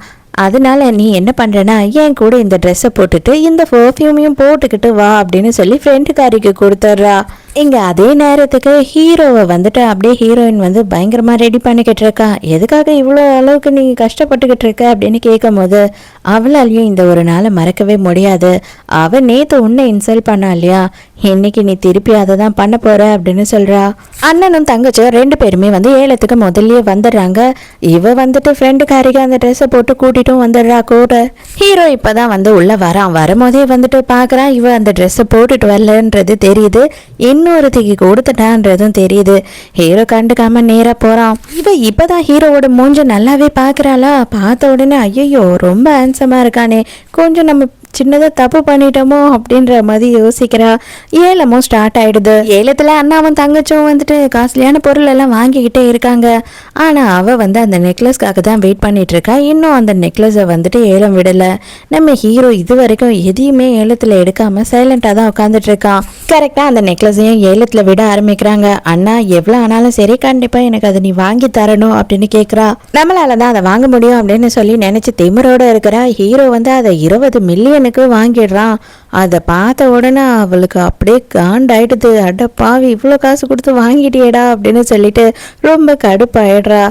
அதனால நீ என்ன பண்ணுறனா, என் கூட இந்த ட்ரெஸ்ஸை போட்டுட்டு இந்த பர்ஃப்யூமையும் போட்டுக்கிட்டு வா அப்படின்னு சொல்லி ஃப்ரெண்டுக்காரிக்கு கொடுத்துட்றா. இங்கே அதே நேரத்துக்கு ஹீரோவை வந்துட்டு அப்படியே ஹீரோயின் வந்து பயங்கரமாக ரெடி பண்ணிக்கிட்டு இருக்கா. எதுக்காக இவ்வளோ அளவுக்கு நீங்கள் கஷ்டப்பட்டுக்கிட்டு இருக்க அப்படின்னு கேட்கும் போது, அவளாலையும் இந்த ஒரு நாளை மறக்கவே முடியாது. அவள் நேற்று உன்னை இன்சல்ட் பண்ணா இல்லையா, இன்னைக்கு நீ திருப்பி அதை தான் பண்ண போற அப்படின்னு சொல்கிறா. அண்ணனும் தங்கச்சும் 2 பேருமே வந்து ஏலத்துக்கு முதல்லயே வந்துடுறாங்க. இவ வந்துட்டு ஃப்ரெண்டுக்காரிக்கு அந்த ட்ரெஸ்ஸை போட்டு கூட்டிட்டும் வந்துடுறா கூட. ஹீரோ இப்போ தான் வந்து உள்ளே வரான். வரும்போதே வந்துட்டு பார்க்குறான், இவ அந்த ட்ரெஸ்ஸை போட்டுட்டு வரலன்றது தெரியுது, இன்னொருத்திக்கு கொடுத்துட்டான்றதும் தெரியுது. ஹீரோ கண்டுக்காம நேராக போகிறான். இவ இப்போதான் ஹீரோவோட மூஞ்ச நல்லாவே பார்க்குறாளா. பார்த்த உடனே ஐயோ ரொம்ப ஹேண்ட்ஸமாக இருக்கானே, கொஞ்சம் நம்ம சின்னதாக தப்பு பண்ணிட்டோமோ அப்படின்ற மாதிரி யோசிக்கிறா. ஏலமும் ஸ்டார்ட் ஆகிடுது. ஏலத்தில் அண்ணாவும் தங்கச்சும் வந்துட்டு காஸ்ட்லியான பொருள் எல்லாம் வாங்கிக்கிட்டே இருக்காங்க. ஆனால் அவள் வந்து அந்த நெக்லஸ்க்காக தான் வெயிட் பண்ணிட்டு இருக்கா. இன்னும் அந்த நெக்லஸை வந்துட்டு ஏலம் விடலை. நம்ம ஹீரோ இது வரைக்கும் எதையுமே ஏலத்தில் எடுக்காமல் சைலண்டாக தான் உட்காந்துட்டு இருக்கான். கரெக்டாக அந்த நெக்லஸையும் ஏலத்தில் விட ஆரம்பிக்கிறாங்க. அண்ணா எவ்வளோ ஆனாலும் சரி, கண்டிப்பாக எனக்கு அதை நீ வாங்கி தரணும் அப்படின்னு கேட்குறா. நம்மளால தான் அதை வாங்க முடியும் அப்படின்னு சொல்லி நினச்சி திமிரோடு இருக்கிறா. ஹீரோ வந்து அதை 20 மில்லியன் வாங்கிடுறான். அதை பார்த்த உடனே அவளுக்கு அப்படியே காண்டாயிடுது. அட பாவி, இவ்வளோ காசு கொடுத்து வாங்கிட்டியடா அப்படின்னு சொல்லிட்டு ரொம்ப கடுப்பாயிடுறா.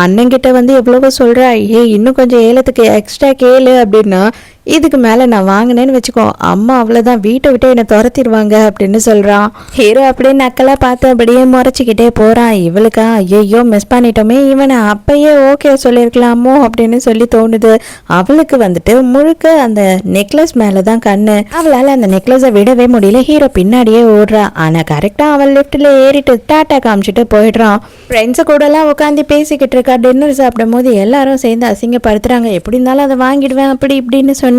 அண்ணங்கிட்ட வந்து எவ்வளவோ சொல்கிறா, இன்னும் கொஞ்சம் ஏலத்துக்கு எக்ஸ்ட்ரா கேளு அப்படின்னா, இதுக்கு மேலே நான் வாங்கினேன்னு வச்சுக்கோ, அம்மா அவ்வளோதான், வீட்டை விட்டு என்னை துரத்திடுவாங்க அப்படின்னு சொல்கிறான். ஹீரோ அப்படியே நக்கலாக பார்த்து அப்படியே முறைச்சிக்கிட்டே போகிறான். இவளுக்கா ஐயோ மிஸ் பண்ணிட்டோமே, இவனை அப்பயே ஓகே சொல்லியிருக்கலாமோ அப்படின்னு சொல்லி தோணுது. அவளுக்கு வந்துட்டு முழுக்க அந்த நெக்லஸ் மேலே தான் கண்ணு. அவளால் அந்த நெக்லஸை விடவே முடியல. ஹீரோ பின்னாடியே ஓடுறா. ஆனால் கரெக்டாக அவள் லிஃப்ட்டில் ஏறிட்டு டாட்டா காமிச்சிட்டு போயிடுறான். ஃப்ரெண்ட்ஸு கூடலாம் உட்காந்து பேசிக்கிட்டு இருக்கா. டின்னர் சாப்பிடும் போது எல்லாரும் சேர்ந்து அசிங்கப்படுத்துகிறாங்க. எப்படி இருந்தாலும் அதை வாங்கிடுவேன் அப்படி இப்படின்னு சொன்னேன்,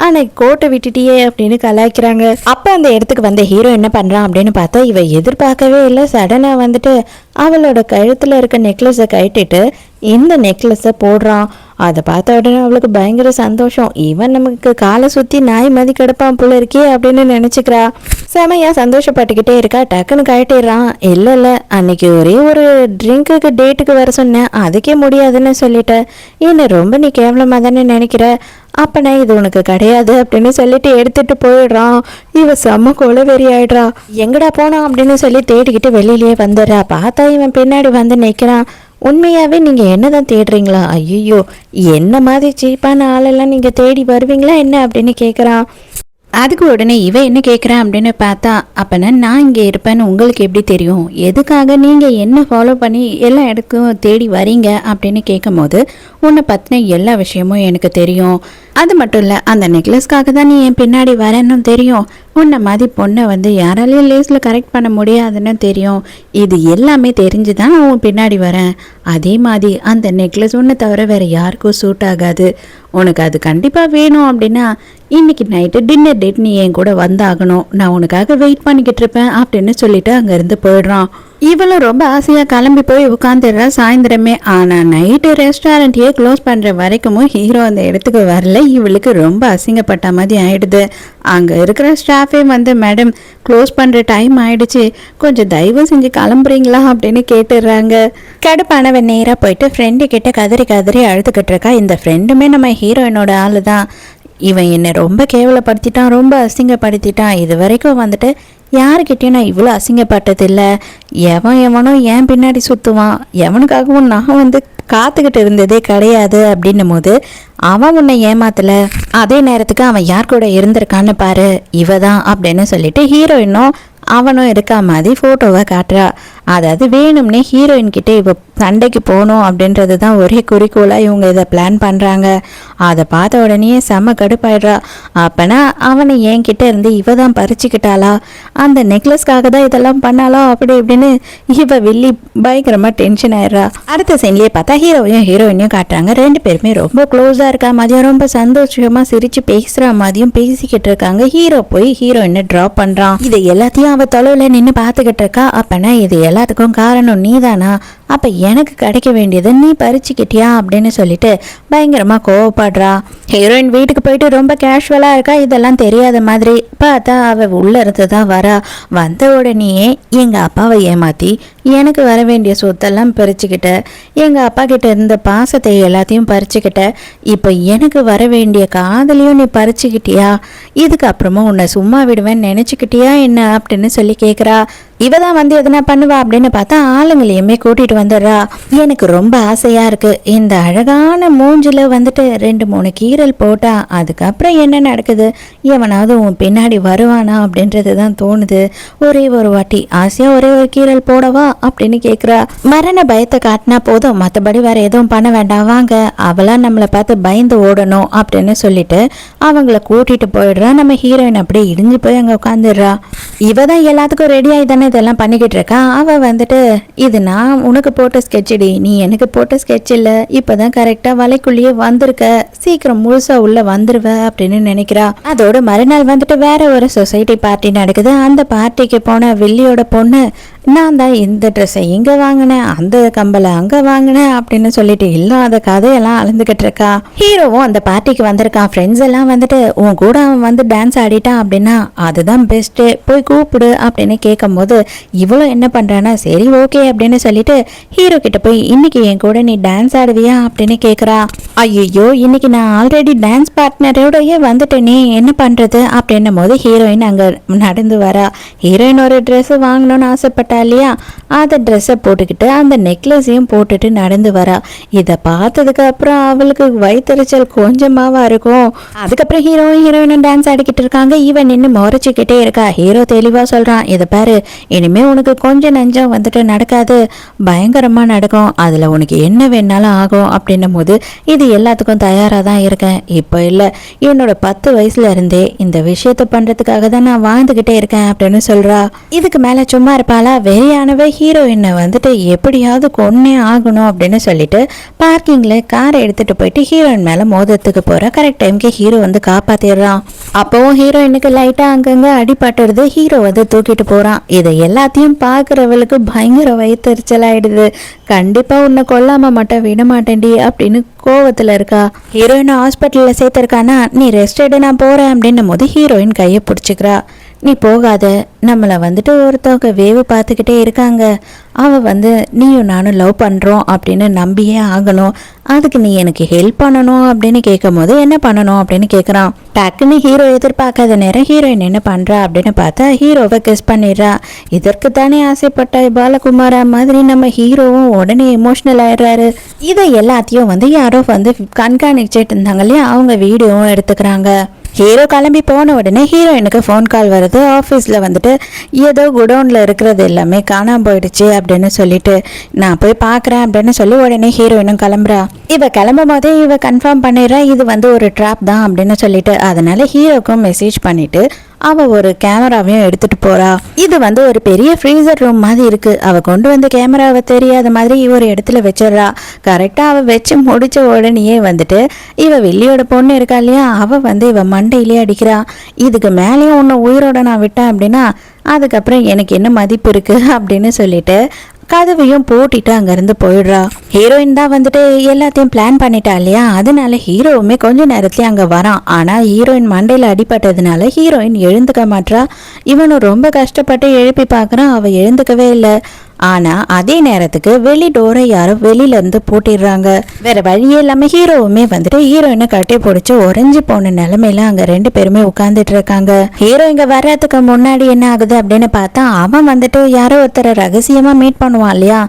ஆனால் கோட்டை விட்டுட்டியே அப்படின்னு கலாய்க்கிறாங்க. அப்போ அந்த இடத்துக்கு வந்த ஹீரோ என்ன பண்ணுறான் அப்படின்னு பார்த்தா, இவ எதிர்பார்க்கவே இல்லை. சடனாக வந்துட்டு அவளோட கழுத்தில் இருக்க நெக்லஸை கட்டிட்டு இந்த நெக்லஸை போடுறான். அதை பார்த்த உடனே அவளுக்கு பயங்கர சந்தோஷம். இவன் நமக்கு காலை சுற்றி நாய் மதி கிடப்பான் போல இருக்கே அப்படின்னு நினச்சிக்கிறா. செமையா சந்தோஷப்பட்டுக்கிட்டே இருக்கா. டக்குன்னு கட்டிடுறான். இல்லை அன்னைக்கு ஒரே ஒரு ட்ரிங்க்குக்கு டேட்டுக்கு வர சொன்னேன், அதுக்கே முடியாதுன்னு சொல்லிட்டேன். என்ன ரொம்ப நீ கேவலமாக தானே நினைக்கிற, அப்பனா இது உனக்கு கிடையாது அப்படின்னு சொல்லிட்டு எடுத்துட்டு போயிடுறான். இவ செம்ம கொலவெறி ஆயிடுறா. எங்கடா போனான் அப்படின்னு சொல்லி தேடிக்கிட்டு வெளியிலேயே வந்துடுறா. பார்த்தா இவன் பின்னாடி வந்து நிற்கிறான். உண்மையாகவே நீங்கள் என்ன தான் தேடுறீங்களா? ஐயோ, என்ன மாதிரி சீப்பான ஆளெல்லாம் நீங்கள் தேடி வருவீங்களா என்ன அப்படின்னு கேட்குறான். அதுக்கு உடனே இவன் என்ன கேட்குறான் அப்படின்னு பார்த்தா, அப்போனா நான் இங்கே இருப்பேன்னு உங்களுக்கு எப்படி தெரியும்? எதுக்காக நீங்கள் என்ன ஃபாலோ பண்ணி எல்லா இடத்துக்கும் தேடி வரீங்க அப்படின்னு கேட்கும் போது, உன்னை பற்றின எல்லா விஷயமும் எனக்கு தெரியும். அது மட்டும் இல்லை, அந்த நெக்லஸ்க்காக தான் நீ என் பின்னாடி வரேன்னு தெரியும். உன்னை மாதிரி பொண்ணை வந்து யாராலையும் லேஸில் கரெக்ட் பண்ண முடியாதுன்னு தெரியும். இது எல்லாமே தெரிஞ்சு தான் நான் உன் பின்னாடி வரேன். அதே மாதிரி அந்த நெக்லஸ் ஒன்று தவிர வேறு யாருக்கும் சூட் ஆகாது. உனக்கு அது கண்டிப்பாக வேணும் அப்படின்னா இன்னைக்கு நைட்டு டின்னர் டேட் நீ என் கூட வந்தாகணும். நான் உனக்காக வெயிட் பண்ணிக்கிட்டு இருப்பேன் அப்படின்னு சொல்லிட்டு அங்கேருந்து போயிடுறான். இவளும் ரொம்ப ஆசையாக கிளம்பி போய் உட்காந்துடுறா சாயந்தரமே. ஆனால் நைட்டு ரெஸ்டாரண்ட்டையே க்ளோஸ் பண்ணுற வரைக்கும் ஹீரோ அந்த இடத்துக்கு வரல. இவளுக்கு ரொம்ப அசிங்கப்பட்ட மாதிரி ஆயிடுது. அங்கே இருக்கிற ஸ்டாஃபே வந்து, மேடம் க்ளோஸ் பண்ணுற டைம் ஆயிடுச்சு, கொஞ்சம் தயவு செஞ்சு கிளம்புறீங்களா அப்படின்னு கேட்டுடுறாங்க. கடுப்பானவன் நேராக போயிட்டு ஃப்ரெண்டு கிட்ட கதறி கதறி அழுதுகிட்டு இருக்கா. இந்த ஃப்ரெண்டுமே நம்ம ஹீரோயினோட ஆளு தான். இவன் என்னை ரொம்ப கேவலப்படுத்திட்டான், ரொம்ப அசிங்கப்படுத்திட்டான். இது வரைக்கும் வந்துட்டு யாருக்கிட்டையும் நான் இவ்வளோ அசிங்கப்பட்டதில்லை. எவனும் ஏன் பின்னாடி சுற்றுவான், எவனுக்காகவும் நான் வந்து காத்துக்கிட்டு இருந்ததே கிடையாது அப்படின்னும் போது அவன் உன்னை ஏமாத்தலை. அதே நேரத்துக்கு அவன் யார் கூட இருந்திருக்கான்னு பாரு, இவ தான் அப்படின்னு சொல்லிட்டு ஹீரோயினும் அவனும் இருக்கா மாதிரி ஃபோட்டோவை காட்டுறா. அதாவது வேணும்னே ஹீரோயின் கிட்டே இவ சண்டைக்கு போகணும் அப்படின்றது தான் ஒரே குறிக்கோளாக இவங்க இதை பிளான் பண்ணுறாங்க. அதை பார்த்த உடனே செம்ம கடுப்பாயிடுறா. அப்போனா அவனை என்கிட்ட இருந்து இவ தான் பறிச்சுக்கிட்டாளா, அந்த நெக்லஸ்க்காக தான் இதெல்லாம் பண்ணாலா அப்படி இப்படின்னு இவ வில்லி பயங்கரமாக டென்ஷன் ஆயிடுறா. அடுத்த சீன்லேயே பார்த்தா ஹீரோவையும் ஹீரோயினையும் காட்டுறாங்க. ரெண்டு பேருமே ரொம்ப க்ளோஸாக இருக்கா மாதிரியும் ரொம்ப சந்தோஷமாக சிரித்து பேசுகிற மாதிரியும் பேசிக்கிட்டு இருக்காங்க. ஹீரோ போய் ஹீரோயினை ட்ராப் பண்ணுறான். இது எல்லாத்தையும் அவள் தொலைவில் நின்று பார்த்துக்கிட்டு இருக்கா. அப்போனா இது எல்லாத்துக்கும் காரணம் நீதானா, அப்ப எனக்கு கிடைக்க வேண்டியது நீ பறிச்சுக்கிட்டியா அப்படின்னு சொல்லிட்டு பயங்கரமா கோவப்படுறா. ஹீரோயின் வீட்டுக்கு போயிட்டு ரொம்ப கேஷுவலா இருக்கா. இதெல்லாம் தெரியாத மாதிரி பார்த்தா அவ உள்ள இருந்துதான் வரா. வந்த உடனேயே எங்க அப்பாவை ஏமாத்தி எனக்கு வர வேண்டிய சொத்தெல்லாம் பறிச்சுக்கிட்ட, எங்க அப்பா கிட்ட இருந்த பாசத்தை எல்லாத்தையும் பறிச்சுக்கிட்ட, இப்போ எனக்கு வர வேண்டிய காதலையும் நீ பறிச்சுக்கிட்டியா, இதுக்கு அப்புறமா உன்னை சும்மா விடுவேன்னு நினைச்சுக்கிட்டியா என்ன அப்படின்னு சொல்லி கேட்குறா. இவ தான் வந்து எதனா பண்ணுவா அப்படின்னு பார்த்தா ஆளுங்களையுமே கூட்டிட்டு வந்துடுறா. எனக்கு ரொம்ப ஆசையா இருக்கு, இந்த அழகான மூஞ்சில வந்துட்டு 2-3 கீரல் போட்டா அதுக்கப்புறம் என்ன நடக்குது, எவனாவது உன் பின்னாடி வருவானா அப்படின்றது தான் தோணுது. ஒரே ஒரு வாட்டி ஆசையா ஒரே ஒரு கீரல் போடவா அப்படின்னு கேட்குறா. மரண பயத்தை காட்டினா போதும், மற்றபடி வேற எதுவும் பண்ண வேண்டாம், வாங்க, அவளா நம்மளை பார்த்து பயந்து ஓடணும் அப்படின்னு சொல்லிட்டு அவங்கள கூட்டிட்டு போயிடுறா. நம்ம ஹீரோயின் அப்படியே இடிஞ்சு போய் அங்கே உட்காந்துடுறா. இவ தான் எல்லாத்துக்கும் ரெடி ஆகி தானே இதெல்லாம் பண்ணிக்கிட்டு இருக்கா. அவ வந்துட்டு இது நான் உனக்கு போட்ட ஸ்கெட்சடி, நீ எனக்கு போட்ட ஸ்கெட்ச் இல்லை, இப்போதான் கரெக்டாக வலைக்குள்ளேயே வந்திருக்க, சீக்கிரம் முழுசா உள்ள வந்துருவ அப்படின்னு நினைக்கிறா. அதோட மறுநாள் வந்துட்டு வேற ஒரு சொசைட்டி பார்ட்டி நடக்குது. அந்த பார்ட்டிக்கு போன வில்லியோட பொண்ணு நான் தான் இந்த ட்ரெஸ்ஸை இங்கே வாங்கினேன், அந்த கம்பலை அங்கே வாங்கினேன் அப்படின்னு சொல்லிட்டு இல்லாத கதையெல்லாம் அழுந்துக்கிட்டு இருக்கா. ஹீரோவும் அந்த பார்ட்டிக்கு வந்திருக்கான். ஃப்ரெண்ட்ஸ் எல்லாம் வந்துட்டு உன் கூட அவன் வந்து டான்ஸ் ஆடிட்டான் அப்படின்னா அதுதான் பெஸ்ட்டு, போய் கூப்பிடு அப்படின்னு கேட்கும் போது இவ்வளோ என்ன பண்ணுறான்னா சரி ஓகே அப்படின்னு சொல்லிட்டு ஹீரோ கிட்ட போய் இன்னைக்கு என் கூட நீ டான்ஸ் ஆடுவியா அப்படின்னு கேட்குறா. ஐயோ இன்னைக்கு நான் ஆல்ரெடி டான்ஸ் பார்ட்னரோடயே வந்துட்டேனே என்ன பண்ணுறது அப்படின்னும் போது ஹீரோயின் அங்கே நடந்து வரா. ஹீரோயின் ஒரு ட்ரெஸ் வாங்கணும்னு ஆசைப்பட்ட இல்லையா, அந்த ட்ரெஸ்ஸை போட்டுக்கிட்டு அந்த நெக்லஸையும் போட்டுட்டு நடந்து வரா. இதை பார்த்ததுக்கு அப்புறம் அவளுக்கு வயிற்றுச்சல் கொஞ்சமாவா இருக்கும். அதுக்கப்புறம் ஹீரோயினும் டான்ஸ் ஆடிக்கிட்டு இருக்காங்க. இவன் நின்று முறைச்சிக்கிட்டே இருக்கா. ஹீரோ தெளிவா சொல்றான், இதை பாரு, இனிமே உனக்கு கொஞ்சம் நஞ்சம் வந்துட்டு நடக்காது, பயங்கரமா நடக்கும், அதுல உனக்கு என்ன வேணாலும் ஆகும் அப்படின்னும் போது இது எல்லாத்துக்கும் தயாரா தான் இருக்கேன், இப்போ இல்லை, என்னோட 10 வயசுல இருந்தே இந்த விஷயத்த பண்றதுக்காக தான் நான் வாழ்ந்துகிட்டே இருக்கேன் அப்படின்னு சொல்றா. இதுக்கு மேல சும்மா இருப்பாளா, வெறியானவே ஹீரோயினை வந்துட்டு எப்படியாவது கொன்னே ஆகணும் அப்படின்னு சொல்லிட்டு பார்க்கிங்ல காரை எடுத்துட்டு போயிட்டு ஹீரோயின் மேல மோதத்துக்கு போற. கரெக்ட் டைம்க்கு ஹீரோ வந்து காப்பாத்திடுறான். அப்பவும் ஹீரோயினுக்கு லைட்டா அங்கங்க அடிபட்டுடுது. ஹீரோ வந்து தூக்கிட்டு போறான். இதை எல்லாத்தையும் பாக்குறவளுக்கு பயங்கர வயிற்றுச்சல் ஆயிடுது. கண்டிப்பா உன்னை கொல்லாம மட்டும் விட மாட்டேன்டி அப்படின்னு கோவத்துல இருக்கா. ஹீரோயின் ஹாஸ்பிட்டல்ல சேர்த்திருக்கானா, நீ ரெஸ்ட் எடு நான் போறேன் அப்படின்னும் போது ஹீரோயின் கையை பிடிச்சிக்கிறா. நீ போகாத, நம்மளை வந்துட்டு ஒருத்தவங்க வேவு பார்த்துக்கிட்டே இருக்காங்க, அவள் வந்து நீயும் நானும் லவ் பண்ணுறோம் அப்படின்னு நம்பியே ஆகணும், அதுக்கு நீ எனக்கு ஹெல்ப் பண்ணணும் அப்படின்னு கேட்கும் போது என்ன பண்ணணும் அப்படின்னு கேட்குறான். டக்குன்னு ஹீரோ எதிர்பார்க்காத நேரம் ஹீரோயின் என்ன பண்ணுறா அப்படின்னு பார்த்தா ஹீரோவை கிஸ் பண்ணிடுறா. இதற்கு தானே ஆசைப்பட்ட பாலகுமாரா மாதிரி நம்ம ஹீரோவும் உடனே எமோஷ்னல் ஆயிடுறாரு. இதை எல்லாத்தையும் வந்து யாரோ வந்து கண்காணிச்சுட்டு இருந்தாங்க இல்லையா, அவங்க வீடியோவும் எடுத்துக்கிறாங்க. ஹீரோ கிளம்பி போன உடனே ஹீரோயினுக்கு ஃபோன் கால் வருது. ஆஃபீஸில் வந்துட்டு ஏதோ குடோனில் இருக்கிறது எல்லாமே காணாமல் போயிடுச்சு அப்படின்னு சொல்லிட்டு நான் போய் பார்க்குறேன் அப்படின்னு சொல்லி உடனே ஹீரோயினும் கிளம்புறா. இவ கிளம்பும் போதே இவ கன்ஃபார்ம் பண்ணிடுறா இது வந்து ஒரு ட்ராப் தான் அப்படின்னு சொல்லிட்டு. அதனால ஹீரோக்கும் மெசேஜ் பண்ணிட்டு அவ ஒரு கேமராவையும் எடுத்துட்டு போறா. இது வந்து ஒரு பெரிய ஃப்ரீசர் ரூம் மாதிரி இருக்கு. அவ கொண்டு வந்து கேமராவை தெரியாத மாதிரி ஒரு இடத்துல வச்சிடறா. கரெக்டா அவ வச்சு முடிச்ச உடனேயே வந்துட்டு இவ வில்லியோட பொண்ணு இருக்கா இல்லையா, அவ வந்து இவ மண்டையிலே அடிக்கிறா. இதுக்கு மேலேயும் உன்னை உயிரோட நான் விட்டேன் அப்படின்னா அதுக்கப்புறம் எனக்கு என்ன மதிப்பு இருக்கு அப்படின்னு சொல்லிட்டு கதவையும் போட்டிட்டு அங்கேருந்து போயிடுறா. ஹீரோயின் தான் வந்துட்டு எல்லாத்தையும் பிளான் பண்ணிட்டா இல்லையா, அதனால ஹீரோவுமே கொஞ்ச நேரத்துலேயே அங்கே வரான். ஆனால் ஹீரோயின் மண்டையில் அடிபட்டதுனால ஹீரோயின் எழுந்துக்க மாட்டா. இவனும் ரொம்ப கஷ்டப்பட்டு எழுப்பி பார்க்குறான், அவள் எழுந்துக்கவே இல்லை. ஆனால் அதே நேரத்துக்கு வெளி டோரை யாரும் வெளியிலேருந்து பூட்டிடுறாங்க. வேற வழியே இல்லாமல் ஹீரோவுமே வந்துட்டு ஹீரோயினை கட்டி பிடிச்சி உறைஞ்சி போன நிலைமையில அங்கே 2 பேருமே உட்காந்துட்டு இருக்காங்க. ஹீரோ இங்கே வர்றதுக்கு முன்னாடி என்ன ஆகுது அப்படின்னு பார்த்தா அவன் வந்துட்டு யாரோ ஒருத்தரை ரகசியமாக மீட் பண்ணுவான் இல்லையா,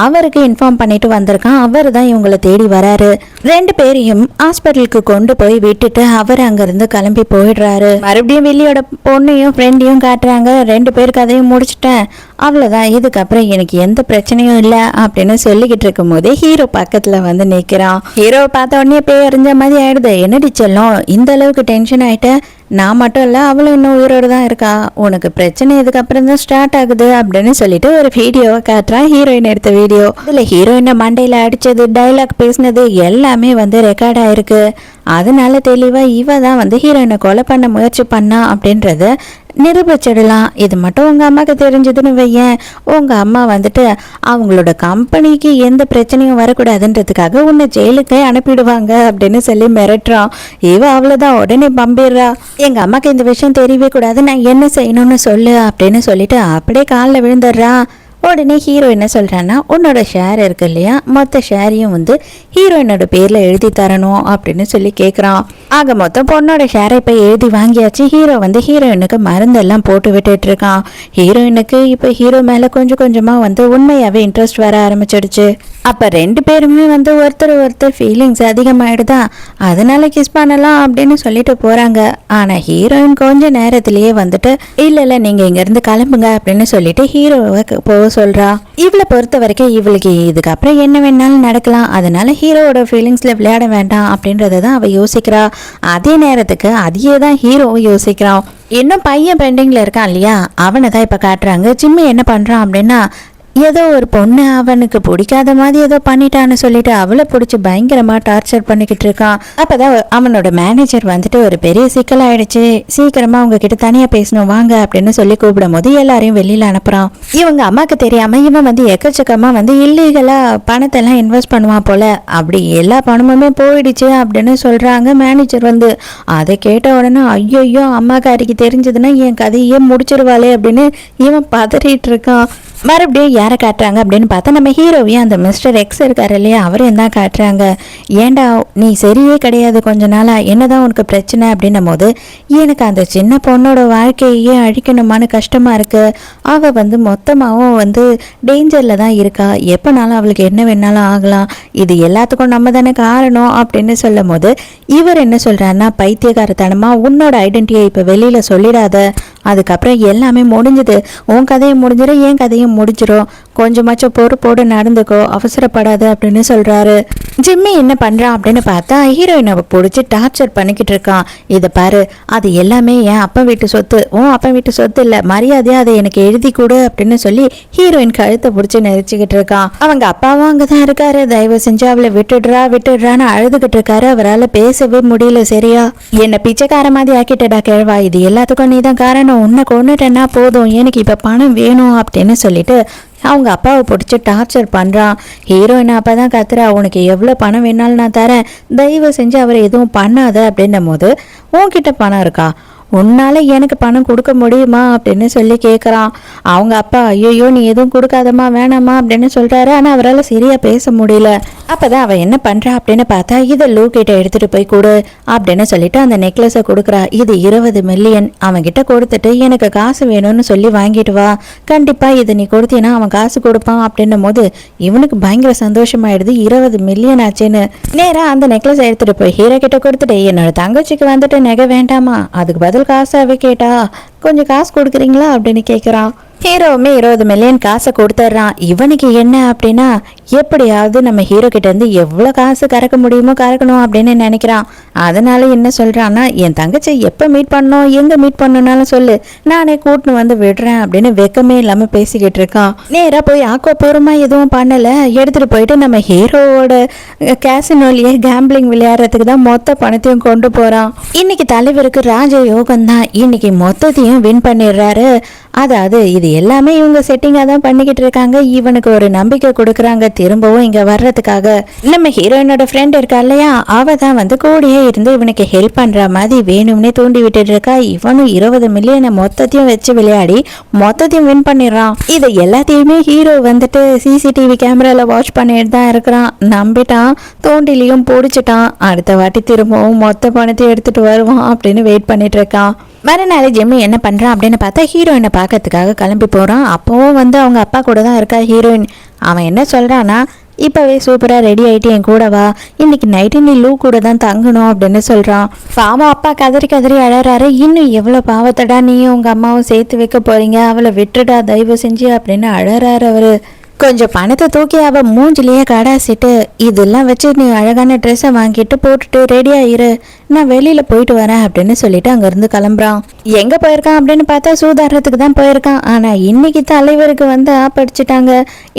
அவருக்கு இன்ஃபார்ம் பண்ணிட்டு வந்திருக்கான். அவர் தான் இவங்களை தேடி வராரு. 2 பேரையும் ஹாஸ்பிட்டலுக்கு கொண்டு போய் விட்டுட்டு அவர் அங்கிருந்து கிளம்பி போயிடுறாரு. மறுபடியும் வில்லியோட பொண்ணையும் ஃப்ரெண்டையும் காட்டுறாங்க. 2 பேர் கதையும் முடிச்சுட்டேன், அவ்வளோதான், இதுக்கப்புறம் எனக்கு எந்த பிரச்சனையும் இல்லை அப்படின்னு சொல்லிக்கிட்டு இருக்கும் போதே ஹீரோ பக்கத்துல வந்து நிற்கிறான். ஹீரோ பார்த்த உடனே பேய் அறிஞ்ச மாதிரி ஆயிடுது. என்னடி செல்லம் இந்த அளவுக்கு டென்ஷன் ஆயிட்ட? நான் மட்டும் இல்லை, அவளும் இன்னும் உயிரோடு தான் இருக்கா. உனக்கு பிரச்சனை இதுக்கப்புறம் தான் ஸ்டார்ட் ஆகுது அப்படின்னு சொல்லிட்டு ஒரு வீடியோவை காட்டுறான். ஹீரோயின் எடுத்த வீடியோ. இதில் ஹீரோயினை மண்டையில் அடித்தது, டைலாக் பேசினது எல்லாமே வந்து ரெக்கார்ட் ஆயிருக்கு. அதனால தெளிவாக இவ தான் வந்து ஹீரோயினை கொலை பண்ண முயற்சி பண்ணா அப்படின்றத நிரூபிச்சிடலாம். இது மட்டும் உங்கள் அம்மாவுக்கு தெரிஞ்சதுன்னு வையேன், உங்கள் அம்மா வந்துட்டு அவங்களோட கம்பெனிக்கு எந்த பிரச்சனையும் வரக்கூடாதுன்றதுக்காக உன்னை ஜெயிலுக்கே அனுப்பிடுவாங்க அப்படின்னு சொல்லி மிரட்டுறான். இவ அவ்வளோதான், உடனே பம்பிடுறா. எங்கள் அம்மாவுக்கு இந்த விஷயம் தெரியவே கூடாது, நான் என்ன செய்யணும்னு சொல்லு அப்படின்னு சொல்லிட்டு அப்படியே காலில் விழுந்துடுறா. உடனே ஹீரோ என்ன சொல்கிறான்னா, உன்னோட ஷேர் இருக்கு இல்லையா, மொத்த ஷேரையும் வந்து ஹீரோயினோட பேரில் எழுதி தரணும் அப்படின்னு சொல்லி கேட்குறான். ஆக மொத்தம் பொண்ணோட ஷேரை இப்போ எழுதி வாங்கியாச்சு. ஹீரோ வந்து ஹீரோயினுக்கு மருந்தெல்லாம் போட்டு விட்டுட்டு இருக்கான். ஹீரோயினுக்கு இப்போ ஹீரோ மேலே கொஞ்சம் கொஞ்சமாக வந்து உண்மையாகவே இன்ட்ரெஸ்ட் வர ஆரம்பிச்சிடுச்சு. அப்போ 2 பேருமே வந்து ஒருத்தர் ஃபீலிங்ஸ் அதிகமாகிடுதா, அதனால கிஸ் பண்ணலாம் அப்படின்னு சொல்லிட்டு போகிறாங்க. ஆனால் ஹீரோயின் கொஞ்ச நேரத்திலேயே வந்துட்டு இல்லை நீங்கள் இங்கேருந்து கிளம்புங்க அப்படின்னு சொல்லிட்டு ஹீரோவை போக சொல்கிறா. இவளை பொறுத்த வரைக்கும் இவளுக்கு இதுக்கப்புறம் என்ன வேணாலும் நடக்கலாம், அதனால ஹீரோவோட ஃபீலிங்ஸில் விளையாட வேண்டாம் அப்படின்றத தான் அவள் யோசிக்கிறா. அதே நேரத்துக்கு அதையே தான் ஹீரோவும் யோசிக்கிறான். இன்னும் பையன் பெண்டிங்கில் இருக்கான் இல்லையா, அவனை தான் இப்போ காட்டுறாங்க. ஜிம்மி என்ன பண்ணுறான் அப்படின்னா, ஏதோ ஒரு பொண்ணு அவனுக்கு பிடிக்காத மாதிரி ஏதோ பண்ணிட்டான்னு சொல்லிட்டு அவளை பிடிச்சி பயங்கரமா டார்ச்சர் பண்ணிக்கிட்டு இருக்கான். அப்பதான் அவனோட மேனேஜர் வந்துட்டு ஒரு பெரிய சிக்கலாயிடுச்சு, சீக்கிரமா அவங்க கிட்ட தனியா பேசணும் வாங்க அப்படின்னு சொல்லி கூப்பிடும் போது எல்லாரையும் வெளியில அனுப்புறான். இவங்க அம்மாக்கு தெரியாம இவன் வந்து எக்கச்சக்கமா வந்து இல்லீகலா பணத்தை எல்லாம் இன்வெஸ்ட் பண்ணுவான் போல, அப்படி எல்லா பணமுமே போயிடுச்சு அப்படின்னு சொல்றாங்க மேனேஜர் வந்து. அதை கேட்ட உடனே ஐயோ அம்மாக்காரிக்கு தெரிஞ்சதுன்னா என் கதையே முடிச்சிருவாளே அப்படின்னு இவன் பதறிட்டு இருக்கான். மறுபடியும் யாரை காட்டுறாங்க அப்படின்னு பார்த்தா நம்ம ஹீரோவையும் அந்த மிஸ்டர் எக்ஸ் இருக்காரு இல்லையா, அவரையும் தான் காட்டுறாங்க. ஏண்டா நீ சரியே கிடையாது கொஞ்ச நாளா, என்னதான் உனக்கு பிரச்சனை அப்படின்னும் போது, எனக்கு அந்த சின்ன பொண்ணோட வாழ்க்கையே அழிக்கணுமான்னு கஷ்டமா இருக்கு. அவள் வந்து மொத்தமாகவும் வந்து டேஞ்சரில் தான் இருக்கா, எப்போனாலும் அவளுக்கு என்ன வேணாலும் ஆகலாம், இது எல்லாத்துக்கும் நம்ம தானே காரணம் அப்படின்னு சொல்லும் போது இவர் என்ன சொல்றாருன்னா, பைத்தியகாரத்தனமா உன்னோட ஐடென்டிட்டியை இப்போ வெளியில சொல்லிடாத, அதுக்கப்புறம் எல்லாமே முடிஞ்சது, உன் கதையும் முடிஞ்சிடும் என் கதையும் முடிஞ்சிடும், கொஞ்சமாச்சும் பொறுப்போடு நடந்துக்கோ, அவசரப்படாது அப்படின்னு சொல்றாரு. ஜிம்மி என்ன பண்றான் அப்படின்னு பார்த்தா ஹீரோயினை பிடிச்சி டார்ச்சர் பண்ணிக்கிட்டு இருக்கான். இதை பாரு, அது எல்லாமே என் அப்பா வீட்டு சொத்து, அப்பா வீட்டு சொத்து இல்லை, மரியாதையா அதை எனக்கு எழுதி கொடு அப்படின்னு சொல்லி ஹீரோயின் கழுத்தை பிடிச்சி நெரிச்சுக்கிட்டு இருக்கான். அவங்க அப்பாவும் அங்கதான் இருக்காரு. தயவு செஞ்சு அவளை விட்டுடுறான்னு அழுதுகிட்டு இருக்காரு. அவரால் பேசவே முடியல. சரியா, என்ன பிச்சைக்கார மாதிரி ஆக்கிட்டடா கேழ்வா, இது எல்லாத்துக்கும் நீ தான் காரணம், உன்னை கொண்டுட்டேன்னா போதும், எனக்கு இப்ப பணம் வேணும் அப்படின்னு சொல்லிட்டு அவங்க அப்பாவை பிடிச்சி டார்ச்சர் பண்ணுறான். ஹீரோயின் அப்போ தான் கத்துறா, உனக்கு எவ்வளோ பணம் வேணாலும் நான் தரேன், தயவு செஞ்சு அவரை எதுவும் பண்ணாத அப்படின்னும் போது, உன்கிட்ட பணம் இருக்கா, உன்னால எனக்கு பணம் கொடுக்க முடியுமா அப்படின்னு சொல்லி கேட்குறான். அவங்க அப்பா ஐயோ நீ எதுவும் கொடுக்காதம்மா வேணாமா அப்படின்னு சொல்கிறாரு. ஆனால் அவரால் சரியாக பேச முடியல. அப்போ தான் அவள் என்ன பண்ணுறா அப்படின்னு பார்த்தா, இதை லூ கிட்ட எடுத்துகிட்டு போய் கொடு அப்படின்னு சொல்லிட்டு அந்த நெக்லஸை கொடுக்குறா. இது 20 மில்லியன், அவன்கிட்ட கொடுத்துட்டு எனக்கு காசு வேணும்னு சொல்லி வாங்கிட்டு வா, கண்டிப்பாக இதை நீ கொடுத்தீங்கன்னா அவன் காசு கொடுப்பான் அப்படின்னும் போது இவனுக்கு பயங்கர சந்தோஷமாயிடுது. 20 மில்லியன் ஆச்சுன்னு நேராக அந்த நெக்லஸை எடுத்துகிட்டு போய் ஹீரோ கிட்ட கொடுத்துட்டு, என்னோட தங்கச்சிக்கு வந்துட்டு நகை வேண்டாமா, அதுக்கு பதில் காசாவே கேட்டா, கொஞ்சம் காசு கொடுக்குறீங்களா அப்படின்னு கேட்குறான். ஹீரோவுமே 20 மில்லியன் காசை கொடுத்துட்றான். இவனுக்கு என்ன அப்படின்னா, எப்படியாவது நம்ம ஹீரோ கிட்ட இருந்து எவ்வளோ காசு கறக்க முடியுமோ கறக்கணும் அப்படின்னு நினைக்கிறான். அதனால என்ன சொல்றான்னா, என் தங்கச்சி எப்போ மீட் பண்ணணும் எங்க மீட் பண்ணணும்னாலும் சொல்லு, நானே கூட்டின்னு வந்து விடுறேன் அப்படின்னு வெக்கமே இல்லாம பேசிக்கிட்டு இருக்கான். நேரா போய் ஆக்கப்பூர்வமா எதுவும் பண்ணல, எடுத்துட்டு போயிட்டு நம்ம ஹீரோவோட கேசினோலியே கேம்பிளிங் விளையாடுறதுக்கு தான் மொத்த பணத்தையும் கொண்டு போறான். இன்னைக்கு தலைவருக்கு ராஜ யோகம் தான், இன்னைக்கு மொத்தத்தையும் வின் பண்ணிடுறாரு. அதாவது இது எல்லாமே இவங்க செட்டிங்காக தான் பண்ணிக்கிட்டு இருக்காங்க. இவனுக்கு ஒரு நம்பிக்கை கொடுக்குறாங்க திரும்பவும் இங்கே வர்றதுக்காக. நம்ம ஹீரோயினோட ஃப்ரெண்ட் இருக்கா இல்லையா, அவ தான் வந்து கூடயே இருந்து இவனுக்கு ஹெல்ப் பண்ணுற மாதிரி வேணும்னே தூண்டி விட்டுட்டு இருக்கா. இவனும் 20 மில்லியனை மொத்தத்தையும் வச்சு விளையாடி மொத்தத்தையும் வின் பண்ணிடுறான். இதை எல்லாத்தையுமே ஹீரோ வந்துட்டு சிசிடிவி கேமராவில் வாட்ச் பண்ணிட்டு தான் இருக்கிறான். நம்பிட்டான், தூண்டிலையும் பிடிச்சிட்டான். அடுத்த வாட்டி திரும்பவும் மொத்த பணத்தையும் எடுத்துட்டு வருவான் அப்படின்னு வெயிட் பண்ணிட்டு இருக்கான். மறுநாள் ஜிம்மி என்ன பண்ணுறான் அப்படின்னு பார்த்தா, ஹீரோயினை பார்க்கறதுக்காக கிளம்பி போகிறான். அப்போவும் வந்து அவங்க அப்பா கூட தான் இருக்கா ஹீரோயின். அவன் என்ன சொல்கிறான்னா, இப்போவே சூப்பராக ரெடி ஆகிட்டு என் கூட வா, இன்னைக்கு நைட்டு நீ லூ கூட தான் தங்கணும் அப்படின்னு சொல்கிறான். பாவம் அப்பா கதறி கதறி அழறாரு. இன்னும் எவ்வளோ பாவத்தடா நீயும் உங்கள் அம்மாவும் சேர்த்து வைக்க போகிறீங்க, அவளை விட்டுடா தயவு செஞ்சு அப்படின்னு அழறாரு அவர். கொஞ்சம் பணத்தை தூக்கி அவள் மூஞ்சிலேயே கடாசிட்டு, இதெல்லாம் வச்சு நீ அழகான ட்ரெஸ்ஸை வாங்கிட்டு போட்டுட்டு ரெடியாக இரு, நான் வெளியில் போயிட்டு வரேன் அப்படின்னு சொல்லிட்டு அங்கேருந்து கிளம்புறான். எங்கே போயிருக்கான் அப்படின்னு பார்த்தா சூதாடுறதுக்கு தான் போயிருக்கான். ஆனால் இன்னைக்கு தலைவருக்கு வந்து ஆப்படிச்சிட்டாங்க.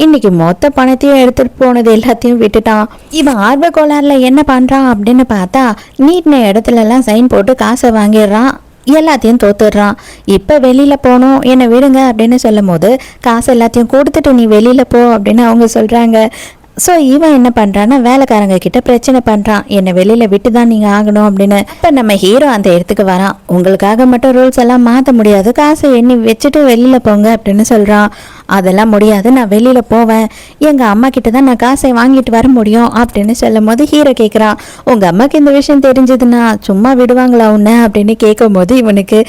இன்னைக்கு மொத்த பணத்தையும் எடுத்துகிட்டு போனது எல்லாத்தையும் விட்டுட்டான். இவன் ஆர்வ கோளாறில் என்ன பண்ணுறான் அப்படின்னு பார்த்தா நீட்ன இடத்துலலாம் சைன் போட்டு காசை வாங்கிடுறான், எல்லாத்தையும் தோத்துடுறான். இப்போ வெளியில் போகணும் என்னை விடுங்க அப்படின்னு சொல்லும் போது காசு எல்லாத்தையும் கொடுத்துட்டு நீ வெளியில் போ அப்படின்னு அவங்க சொல்கிறாங்க. ஸோ இவன் என்ன பண்ணுறான்னா வேலைக்காரங்க கிட்ட பிரச்சனை பண்ணுறான், என்னை வெளியில் விட்டு தான் நீங்கள் ஆகணும் அப்படின்னு. இப்போ நம்ம ஹீரோ அந்த இடத்துக்கு வரான். உங்களுக்காக மட்டும் ரூல்ஸ் எல்லாம் மாற்ற முடியாது, காசை எண்ணி வச்சுட்டு வெளியில் போங்க அப்படின்னு சொல்கிறான். அதெல்லாம் முடியாது, நான் வெளியில் போவேன், எங்கள் அம்மா கிட்ட தான் நான் காசை வாங்கிட்டு வர முடியும் அப்படின்னு சொல்லும் போது ஹீரோ கேட்குறான், உங்கள் அம்மாவுக்கு இந்த விஷயம் தெரிஞ்சதுன்னா சும்மா விடுவாங்களா உன்ன அப்படின்னு கேட்கும் போது இவனுக்கு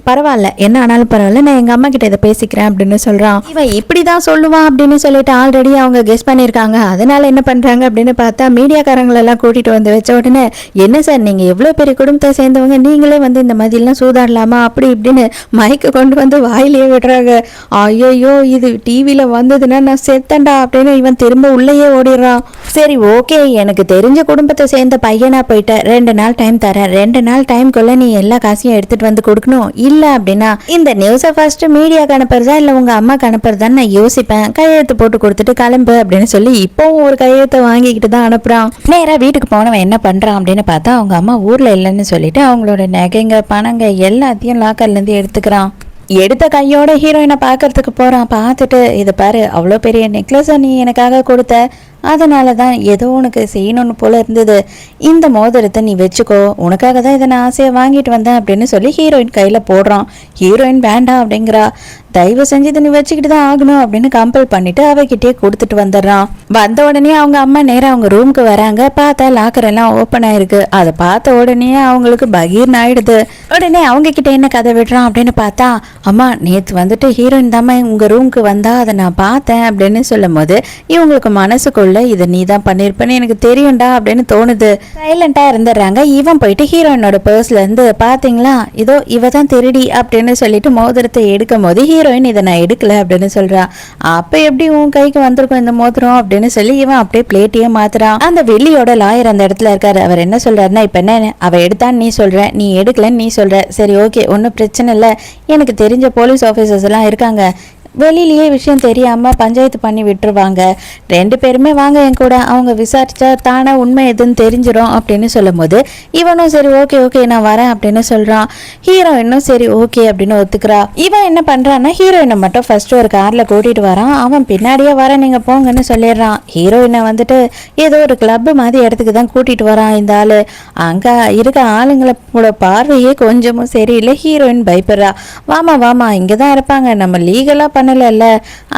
பரவாயில்ல, என்ன ஆனாலும் பரவாயில்ல, நான் எங்கள் அம்மா கிட்ட இதை பேசிக்கிறேன் அப்படின்னு சொல்கிறான். இவன் இப்படி தான் சொல்லுவான் அப்படின்னு சொல்லிட்டு ஆல்ரெடி அவங்க கெஸ் பண்ணியிருக்காங்க. அதனால என்ன பண்ணுறாங்க அப்படின்னு பார்த்தா மீடியாக்காரங்களெல்லாம் கூட்டிகிட்டு வந்து வச்ச உடனே, என்ன சார் நீங்கள் எவ்வளோ பெரிய குடும்பத்தை சேர்ந்தவங்க, நீங்களே வந்து இந்த மாதிரிலாம் சூதாடலாமா அப்படி இப்படின்னு மைக்கு கொண்டு வந்து வாயிலேயே விடுறாங்க. ஐயோ இது டிவியில் வந்ததுன்னா நான் செத்தண்டா அப்படின்னு இவன் திரும்ப உள்ளேயே ஓடிடுறான். சரி ஓகே, எனக்கு தெரிஞ்ச குடும்பத்தை சேர்ந்த பையனா போயிட்ட, 2 நாள் டைம் தரேன், 2 நாள் டைம்குள்ள நீ எல்லா காசையும் எடுத்துட்டு வந்து கொடுக்கணும், இல்லை அப்படின்னா இந்த நியூஸை ஃபர்ஸ்ட் மீடியாவுக்கு அனுப்புறதா இல்லை உங்கள் அம்மாவுக்கு அனுப்புறதான்னு நான் யோசிப்பேன், கையெழுத்து போட்டு கொடுத்துட்டு கிளம்பு அப்படின்னு சொல்லி இப்போவும் ஒரு கையெழுத்தை வாங்கிக்கிட்டு தான் அனுப்புறான். நேராக வீட்டுக்கு போனவன் என்ன பண்ணுறான் அப்படின்னு பார்த்தா அவங்க அம்மா ஊரில் இல்லைன்னு சொல்லிட்டு அவங்களோட நகைங்க பணங்க எல்லாத்தையும் லாக்கர்லேருந்து எடுத்துக்கிறான். எடுத்த கையோட ஹீரோயினை பார்க்கறதுக்கு போகிறான். பார்த்துட்டு, இதை பாரு, அவ்வளோ பெரிய நெக்லஸை நீ எனக்காக கொடுத்த, அதனால தான் ஏதோ உனக்கு செய்யணும்னு போல இருந்தது, இந்த மோதிரத்தை நீ வச்சுக்கோ, உனக்காக தான் இதை நான் ஆசையாக வாங்கிட்டு வந்தேன் அப்படின்னு சொல்லி ஹீரோயின் கையில் போடுறான். ஹீரோயின் வேண்டாம் அப்படிங்கிறா. தயவு செஞ்சு இதை நீ வச்சுக்கிட்டு தான் ஆகணும் அப்படின்னு கம்பல் பண்ணிட்டு அவகிட்டே கொடுத்துட்டு வந்துடுறான். வந்த உடனே அவங்க அம்மா நேராக அவங்க ரூமுக்கு வராங்க. பார்த்தா லாக்கர் எல்லாம் ஓப்பன் ஆயிருக்கு. அதை பார்த்த உடனே அவங்களுக்கு பகீர்னு ஆயிடுது. உடனே அவங்க கிட்ட என்ன கதை விடுறான் அப்படின்னு பார்த்தா, அம்மா நேற்று வந்துட்டு ஹீரோயின் தாம்மா உங்கள் ரூமுக்கு வந்தா, அதை நான் பார்த்தேன் அப்படின்னு சொல்லும் போது இவங்களுக்கு மனசுக்குள்ள இதை நீ தான் பண்ணிருப்பேன்னு எனக்கு தெரியும்டா அப்படின்னு தோணுது. சைலண்டா இருந்துடுறாங்க. இவன் போயிட்டு ஹீரோயினோட பர்ஸ்ல இருந்து, பாத்தீங்களா இதோ இவ தான் திருடி அப்படின்னு சொல்லிட்டு மோதிரத்தை எடுக்கும் போது ஹீரோயின் இதை நான் எடுக்கல அப்படின்னு சொல்றா. அப்ப எப்படி உன் கைக்கு வந்திருக்கும் இந்த மோதிரம் அப்படின்னு சொல்லி இவன் அப்படியே பிளேட்டையே மாத்துறான். அந்த வெள்ளியோட லாயர் அந்த இடத்துல இருக்காரு. அவர் என்ன சொல்றாருன்னா, இப்ப என்ன அவ எடுத்தான்னு நீ சொல்ற, நீ எடுக்கலன்னு நீ சொல்ற, சரி ஓகே ஒன்னும் பிரச்சனை இல்லை, எனக்கு தெரிஞ்ச போலீஸ் ஆஃபீஸர்ஸ் எல்லாம் இருக்காங்க, வெளியிலேயே விஷயம் தெரியாமல் பஞ்சாயத்து பண்ணி விட்டுருவாங்க, 2 பேருமே வாங்க என் கூட, அவங்க விசாரிச்சா தானே உண்மை எதுன்னு தெரிஞ்சிடும் அப்படின்னு சொல்லும் போது இவனும் சரி ஓகே ஓகே நான் வரேன் அப்படின்னு சொல்கிறான். ஹீரோயினும் சரி ஓகே அப்படின்னு ஒத்துக்கிறா. இவன் என்ன பண்ணுறான்னா ஹீரோயினை மட்டும் ஃபர்ஸ்ட் ஒரு காரில் கூட்டிகிட்டு வரான். அவன் பின்னாடியே வர நீங்கள் போங்கன்னு சொல்லிடுறான். ஹீரோயினை வந்துட்டு ஏதோ ஒரு கிளப்பு மாதிரி இடத்துக்கு தான் கூட்டிகிட்டு வரான் இந்த ஆள். அங்கே இருக்க ஆளுங்களோட பார்வையே கொஞ்சமும் சரியில்லை. ஹீரோயின் பயப்படுறா. வாமா வாமா இங்கே தான் இருப்பாங்க, நம்ம லீகலாக பண்ணல,